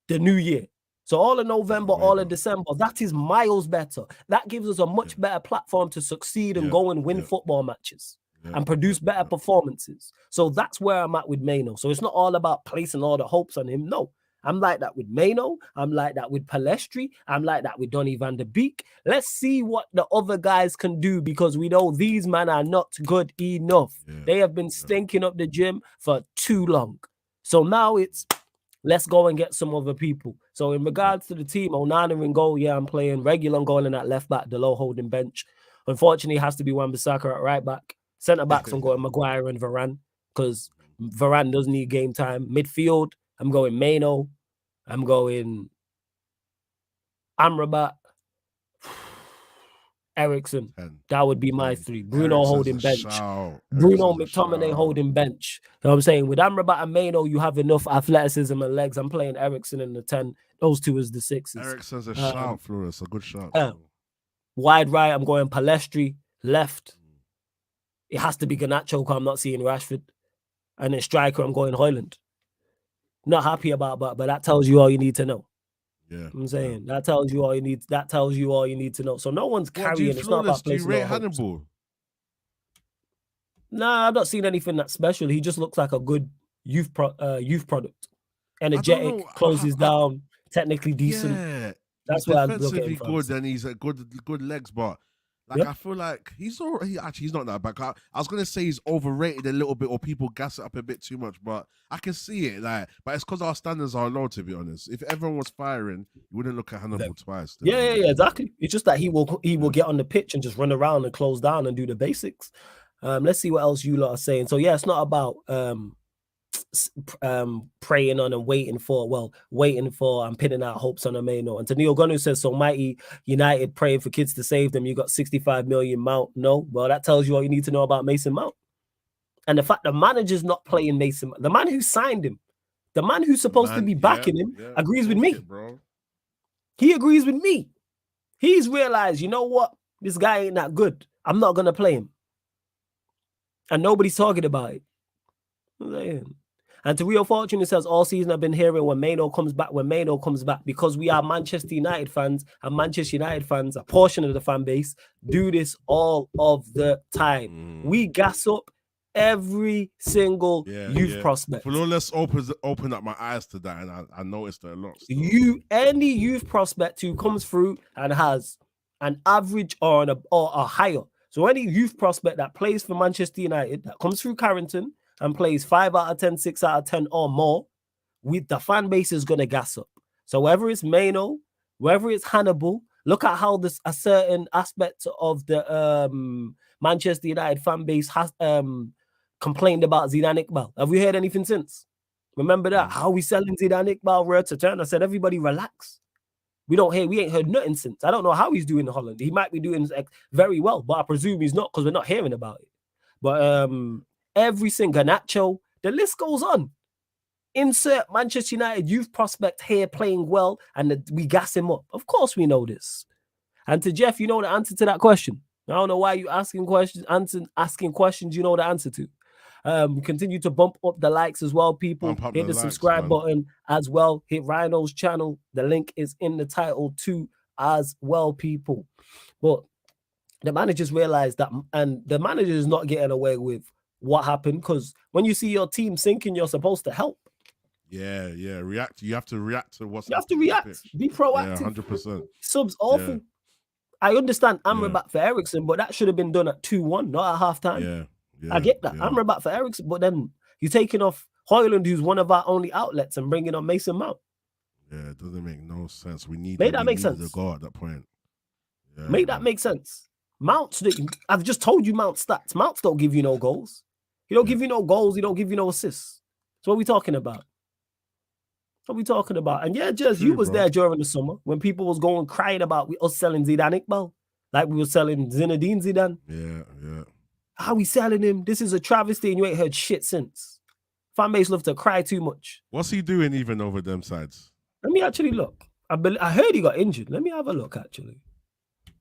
the new year. So all of November, all of December, that is miles better. That gives us a much better platform to succeed and go and win football matches and produce better performances. So that's where I'm at with Mano. So it's not all about placing all the hopes on him. No, I'm like that with Mano. I'm like that with Palestri. I'm like that with Donny van der Beek. Let's see what the other guys can do, because we know these men are not good enough. They have been stinking up the gym for too long. So now it's, let's go and get some other people. So in regards to the team, Onana in goal, I'm playing regular goal in that left back, the low holding bench. Unfortunately, it has to be Wan-Bissaka at right back. Centre backs, I'm going Maguire and Varane, because Varane does need game time. Midfield, I'm going Mano. I'm going Amrabat, Eriksen. That would be my three. Bruno holding bench. Bruno McTominay holding bench. You know what I'm saying? With Amrabat and Mano, you have enough athleticism and legs. I'm playing Eriksen in the 10. Those two is the 6s. Eriksen's a shout, Flores. A good shout. Wide right, I'm going Palestri. Left, it has to be Garnacho, because I'm not seeing Rashford. And then striker, I'm going Højlund. Not happy about that, but that tells you all you need to know. I'm saying that tells you all you need. That tells you all you need to know. So no one's carrying. It's not about placing. Do you rate Hannibal? Nah, I've not seen anything that special. He just looks like a good youth product. Energetic, closes down, technically decent. Yeah, that's why I'm looking at him. Good, and he's a good legs, but I feel like he's not that bad. I was gonna say he's overrated a little bit, or people gas it up a bit too much, but I can see it. But it's because our standards are low, to be honest. If everyone was firing, you wouldn't look at Hannibal twice. Yeah, exactly. It's just that he will get on the pitch and just run around and close down and do the basics. Let's see what else you lot are saying. So it's not about praying on and waiting for and pinning out hopes on a Mano. And to Neil Gunnu says, so mighty United praying for kids to save them. You got 65 million Mount. No, well, that tells you all you need to know about Mason Mount. And the fact the manager's not playing Mason, the man who signed him, the man who's supposed to be backing him, agrees with me. He agrees with me. He's realized, you know what? This guy ain't that good. I'm not gonna play him. And nobody's talking about it. And to Real Fortune, it says, all season I've been hearing when Mano comes back, because we are Manchester United fans, and Manchester United fans, a portion of the fan base, do this all of the time. We gas up every single youth prospect. Well, let's open up my eyes to that, and I noticed that a lot. Any youth prospect who comes through and has an average or a higher. So any youth prospect that plays for Manchester United, that comes through Carrington, and plays 5 out of 10, 6 out of 10 or more, the fan base is going to gas up. So whether it's Mano, whether it's Hannibal, look at how a certain aspect of the Manchester United fan base has complained about Zidane Iqbal. Have we heard anything since? Remember that? How we selling Zidane Iqbal word to turn? I said, everybody relax. We ain't heard nothing since. I don't know how he's doing in Holland. He might be doing very well, but I presume he's not, because we're not hearing about it. But every single Garnacho, the list goes on. Insert Manchester United youth prospect here playing well, and we gas him up. Of course we know this. And to Jeff, you know the answer to that question. I don't know why you asking questions. Asking questions, you know the answer to. Continue to bump up the likes as well, people. Hit the subscribe button as well. Hit Rhino's channel. The link is in the title too as well, people. But the managers realized that, and the manager is not getting away with what happened, because when you see your team sinking, you're supposed to help. Yeah. React. You have to react to what's happening. You have to react. Be proactive. 100%. Subs awful. Yeah. I understand Amrabat for Eriksen, but that should have been done at 2-1, not at halftime. Yeah. I get that. Amrabat for Eriksen, but then you're taking off Højlund, who's one of our only outlets, and bringing on Mason Mount. Yeah, it doesn't make no sense. We need that make sense. To go at that point. Yeah, make that make sense. Mounts, I've just told you Mount stats. Mounts don't give you no goals. He don't give you no goals. He don't give you no assists. So what are we talking about? And Jez, you was there during the summer when people was going crying about us selling Zidane Iqbal, like we were selling Zinedine Zidane. Yeah. How we selling him? This is a travesty, and you ain't heard shit since. Fan base love to cry too much. What's he doing even over them sides? Let me actually look. I heard he got injured. Let me have a look, actually.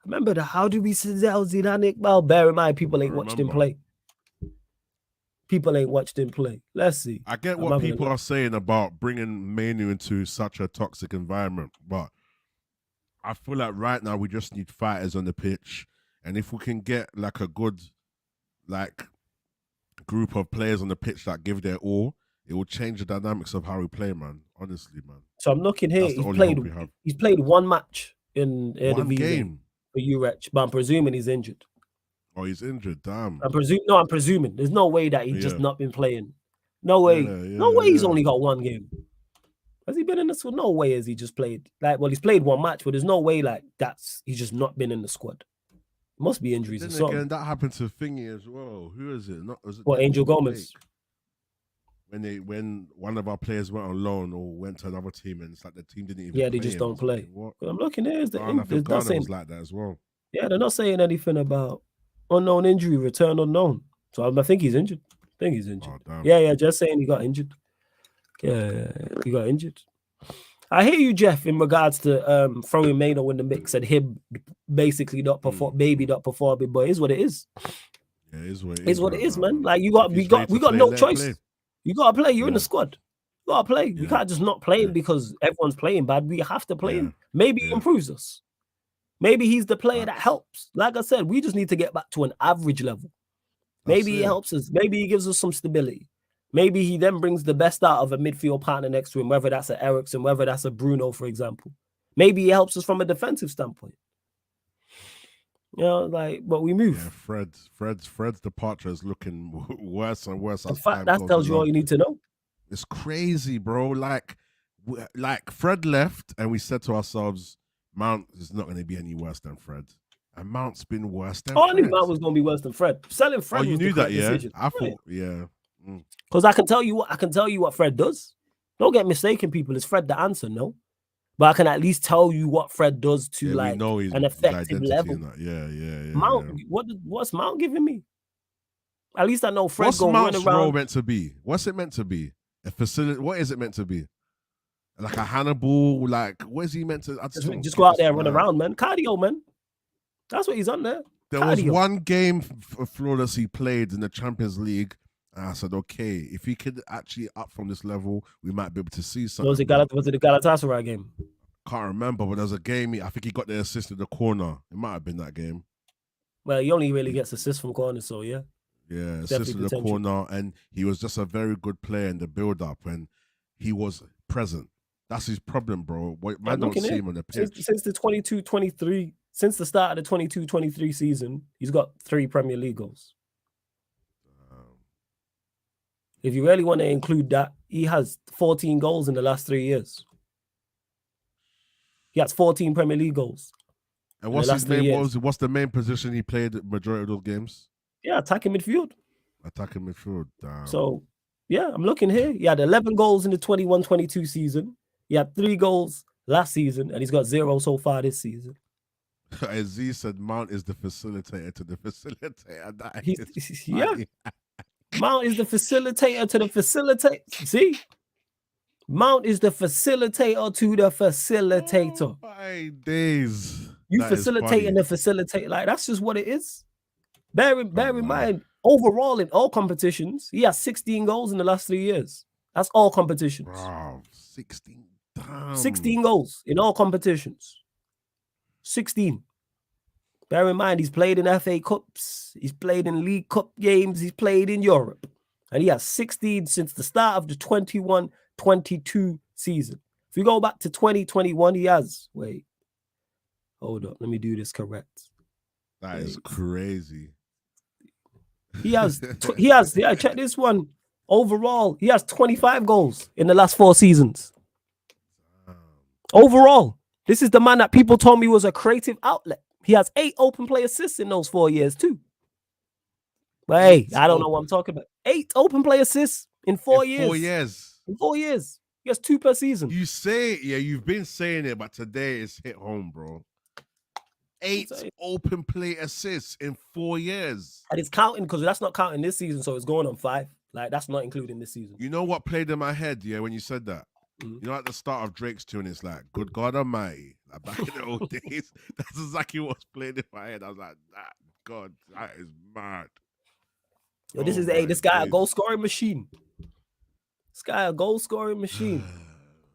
Remember how did we sell Zidane Iqbal? Bear in mind, people ain't watched him play. people ain't watched him play. Let's see. I get what people are saying about bringing Manu into such a toxic environment, but I feel like right now we just need fighters on the pitch, and if we can get like a good like group of players on the pitch that give their all, it will change the dynamics of how we play, man. Honestly, man. So I'm looking here. He's played one match in the game for UREC, but I'm presuming he's injured. Oh, he's injured. Damn. I'm presuming. There's no way that he's just not been playing. No way. No way he's only got one game. Has he been in the squad? No way has he just played. He's played one match, but there's no way he's just not been in the squad. It must be injuries or something. Again, that happened to Thingy as well. Who is it? Angel Gomez. When one of our players went on loan or went to another team, and it's like the team didn't even. Yeah, they just don't play. What? I'm looking here. Ghana was like that as well. Yeah, they're not saying anything about unknown injury, return unknown. So I think he's injured. Oh, yeah, just saying he got injured. Yeah, he got injured. I hear you, Jeff, in regards to throwing Mano in the mix and him basically not performing, but it is what it is. Yeah, it is what it is. It's what it is, man. Like we got no choice. You gotta play. You're in the squad. You gotta play. We can't just not play him because everyone's playing bad. We have to play him. Maybe he improves us. Maybe he's the player that helps. Like I said, we just need to get back to an average level. Maybe he helps us. Maybe he gives us some stability. Maybe he then brings the best out of a midfield partner next to him, whether that's a Ericsson, whether that's a Bruno, for example. Maybe he helps us from a defensive standpoint. You know, but we move. Yeah, Fred's departure is looking worse and worse. In fact, that tells you all you need to know. It's crazy, bro. Like Fred left, and we said to ourselves, Mount is not going to be any worse than Fred. And Mount's been worse than Fred. I knew Mount was going to be worse than Fred. Selling Fred was the correct decision. I thought, yeah. Because I can tell you what Fred does. Don't get mistaken, people. Is Fred the answer? No. But I can at least tell you what Fred does to an effective level. Yeah. Mount, what's Mount giving me? At least I know Fred's going to run around. What's Mount's role meant to be? What's it meant to be? A facility? What is it meant to be? Like a Hannibal? Like, what is he meant to? Just go out there and run around, man. Cardio, man. That's what he's on there. There was one game Flawless he played in the Champions League. And I said, okay, if he could actually up from this level, we might be able to see something. Was it the Galatasaray game? Can't remember, but there was a game. I think he got the assist in the corner. It might have been that game. Well, he only really gets assists from corners, so yeah. Yeah, assist in the corner, and he was just a very good player in the build-up, and he was present. That's his problem, bro. Man don't see him on the pitch. Since the 22-23, since the start of the 22-23 season, he's got 3 Premier League goals. If you really want to include that, he has 14 goals in the last 3 years. He has 14 Premier League goals. And what's his name? What's the main position he played the majority of those games? Yeah, attacking midfield. Damn. So, yeah, I'm looking here. He had 11 goals in the 21-22 season. He had 3 goals last season, and he's got 0 so far this season. As he said, Mount is the facilitator to the facilitator. Mount is the facilitator to the facilitator. See? Mount is the facilitator to the facilitator. Oh, my days. You facilitating the facilitator. Like, that's just what it is. Bear in mind, overall in all competitions, he has 16 goals in the last 3 years. That's all competitions. Wow, 16. Damn. 16 goals in all competitions. 16. Bear in mind, he's played in FA Cups. He's played in League Cup games. He's played in Europe. And he has 16 since the start of the 21-22 season. If you go back to 2021, he has... Wait. Hold up. Let me do this correct. That is crazy. He has, check this one. Overall, he has 25 goals in the last 4 seasons. Overall, this is the man that people told me was a creative outlet. He has 8 open play assists in those 4 years too. But hey, I don't know what I'm talking about. 8 open play assists in 4 years. 4 years. In 4 years. He has 2 per season. You say it, yeah, you've been saying it, but today it's hit home, bro. 8 open play assists in 4 years. And it's counting because that's not counting this season, so it's going on 5. Like, that's not including this season. You know what played in my head, yeah, when you said that? Mm-hmm. You know, at the start of Drake's tune, it's like, good God Almighty. Like, back in the old days, that's exactly what's playing in my head. I was like, God, that is mad. Yo, this guy a goal scoring machine. This guy a goal scoring machine.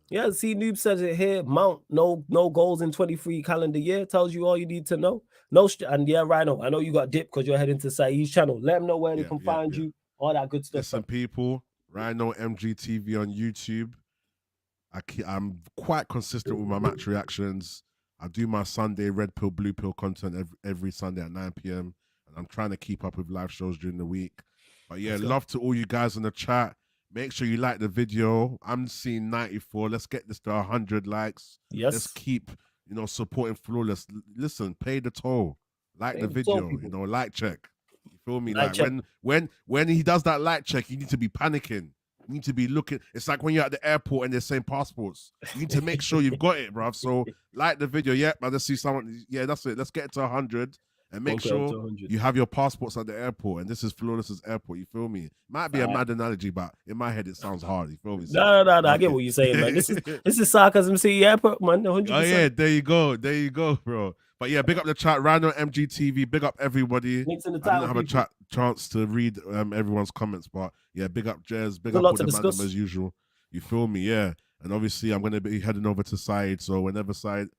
Yeah, see, Noob says it here. Mount no goals in 23 calendar year tells you all you need to know. And yeah, Rhino, I know you got dip because you're heading to Saeed's channel. Let them know where they can find you. All that good stuff. Listen, people, Rhino MGTV on YouTube. I'm quite consistent with my match reactions. I do my Sunday red pill, blue pill content every Sunday at 9 p.m. And I'm trying to keep up with live shows during the week. But yeah, love to all you guys in the chat. Make sure you like the video. I'm seeing 94. Let's get this to 100 likes. Yes. Let's keep, supporting Flawless. Listen, pay the toll. Like the video, like check. You feel me? Like when he does that like check, you need to be panicking. You need to be looking. It's like when you're at the airport and they're saying passports. You need to make sure you've got it, bruv. So like the video. Yeah, I just see someone. Yeah, that's it. Let's get it to 100 and make sure you have your passports at the airport. And this is Flawless's airport. You feel me? Might be a mad analogy, but in my head it sounds hard. You feel me? So, no. I get what you're saying, man. This is Sarcasm City Airport, man. 100%. Oh yeah, there you go, bro. But yeah, big up the chat, Rhino MGTV. Big up everybody. Links in the title, I didn't have a chance to read everyone's comments, but yeah, big up Jez, big up all the madam as usual. You feel me? Yeah. And obviously, I'm gonna be heading over to Saeed. So whenever Saeed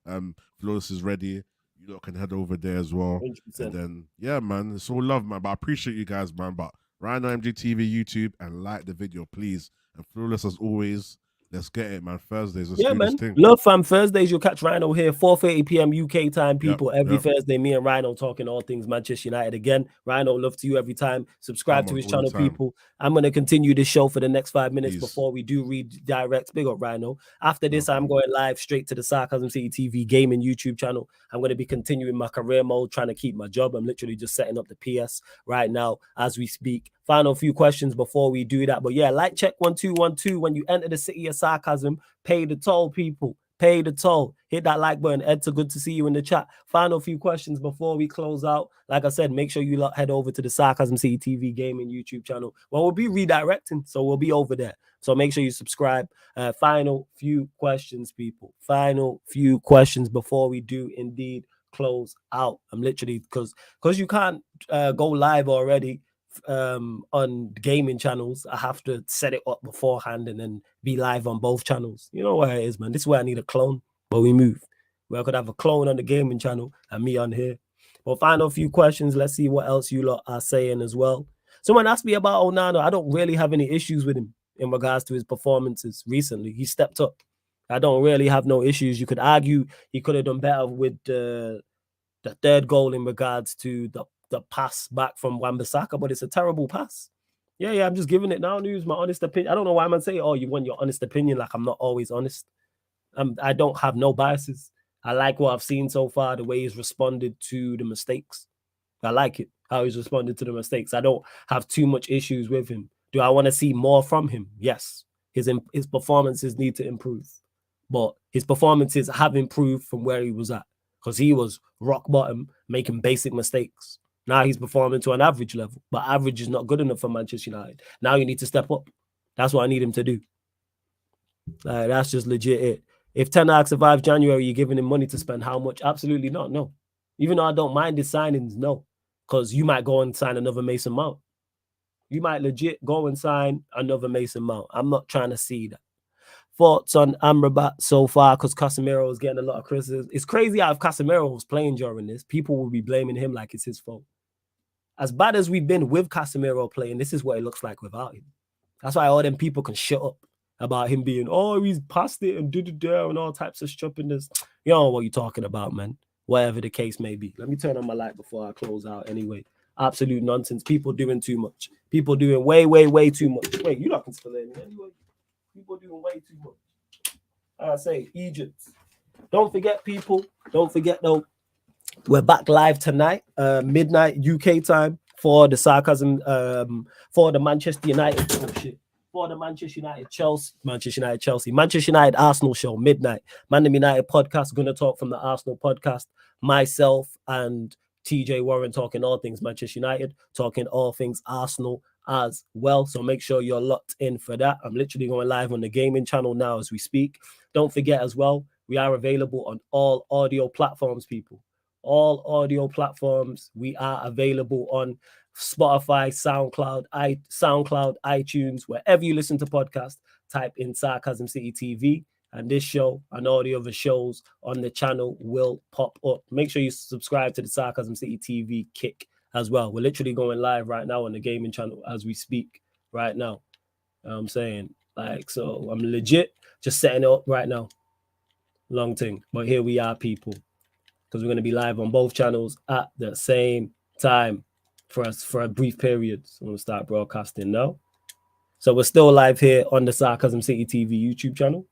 Flawless is ready, you lot can head over there as well. 100%. And then yeah, man, it's all love, man. But I appreciate you guys, man. But Rhino MGTV YouTube and like the video, please. And Flawless as always. Let's get it, man. Thursdays. Let's do this thing. Love fam. Thursdays, you'll catch Rhino here, 4:30 p.m. UK time, people. Every Thursday, me and Rhino talking all things Manchester United again. Rhino, love to you every time. Subscribe to his channel, people. I'm going to continue this show for the next 5 minutes before we do redirect. Big up, Rhino. After this, I'm going live straight to the Sarcasm City TV gaming YouTube channel. I'm going to be continuing my career mode, trying to keep my job. I'm literally just setting up the PS right now as we speak. Final few questions before we do that. But yeah, like check 1212 when you enter the city of Sarcasm. Pay the toll, people. Pay the toll. Hit that like button. Ed, so good to see you in the chat. Final few questions before we close out. Like I said, make sure you head over to the Sarcasm City TV gaming YouTube channel. Well, we'll be redirecting, so we'll be over there. So make sure you subscribe. Final few questions, people. Final few questions before we do indeed close out. I'm literally because you can't go live already on gaming channels. I have to set it up beforehand and then be live on both channels. You know where it is, man. This is where I need a clone, but we move. Where I could have a clone on the gaming channel and me on here. Well, final few questions. Let's see what else you lot are saying as well. Someone asked me about Onana. I don't really have any issues with him in regards to his performances recently. He stepped up. I don't really have no issues. You could argue he could have done better with the third goal in regards to the pass back from Wan-Bissaka, but it's a terrible pass. Yeah, I'm just giving it now. News, my honest opinion. I don't know why I'm saying, oh, you want your honest opinion. Like, I'm not always honest. I don't have no biases. I like what I've seen so far, the way he's responded to the mistakes. I like it, how he's responded to the mistakes. I don't have too much issues with him. Do I want to see more from him? Yes. His performances need to improve. But his performances have improved from where he was at, because he was rock bottom, making basic mistakes. Now he's performing to an average level, but average is not good enough for Manchester United. Now you need to step up. That's what I need him to do. That's just legit it. If Ten Hag survives January, you're giving him money to spend how much? Absolutely not, no. Even though I don't mind his signings, no. Because you might go and sign another Mason Mount. You might legit go and sign another Mason Mount. I'm not trying to see that. Thoughts on Amrabat so far, because Casemiro is getting a lot of criticism. It's crazy how if Casemiro was playing during this, people will be blaming him like it's his fault. As bad as we've been with Casemiro playing, this is what it looks like without him. That's why all them people can shut up about him being, oh, he's past it and and all types of stuff in this. You don't know what you're talking about, man. Whatever the case may be. Let me turn on my light before I close out anyway. Absolute nonsense. People doing too much. People doing way, way, way too much. Wait, you're not considering me anyway. People doing way too much. I say Egypt. Don't forget, people. Don't forget, though. We're back live tonight, midnight UK time, for the Sarcasm, for the Manchester United. Oh shit. For the Manchester United Arsenal show, midnight. Man United podcast. Gonna talk from the Arsenal podcast. Myself and TJ Warren talking all things Manchester United, talking all things Arsenal as well. So make sure you're locked in for that. I'm literally going live on the gaming channel now as we speak. Don't forget as well, we are available on all audio platforms, people. all audio platforms. We are available on Spotify, SoundCloud, iTunes, wherever you listen to podcasts. Type in Sarcasm City TV, and this show and all the other shows on the channel will pop up. Make sure you subscribe to the Sarcasm City TV kick as well. We're literally going live right now on the gaming channel as we speak right now. I'm saying, like, so I'm legit just setting it up right now. Long thing, but here we are, people, because we're going to be live on both channels at the same time for a brief period. So I'm going to start broadcasting now. So we're still live here on the Sarcasm City TV YouTube channel.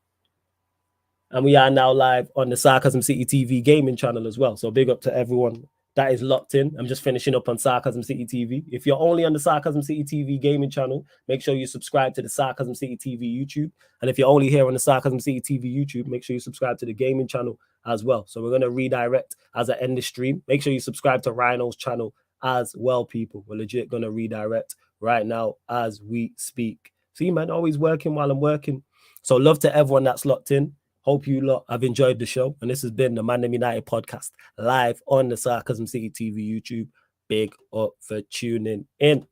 And we are now live on the Sarcasm City TV gaming channel as well. So big up to everyone that is locked in. I'm just finishing up on Sarcasm City TV. If you're only on the Sarcasm City TV gaming channel, make sure you subscribe to the Sarcasm City TV YouTube. And if you're only here on the Sarcasm City TV YouTube, make sure you subscribe to the gaming channel as well. So we're going to redirect as I end the stream. Make sure you subscribe to Rhino's channel as well, people. We're legit going to redirect right now as we speak. See, man, always working while I'm working. So love to everyone that's locked in. Hope you lot have enjoyed the show. And this has been the Man Them United podcast live on the Sarcasm City TV YouTube. Big up for tuning in.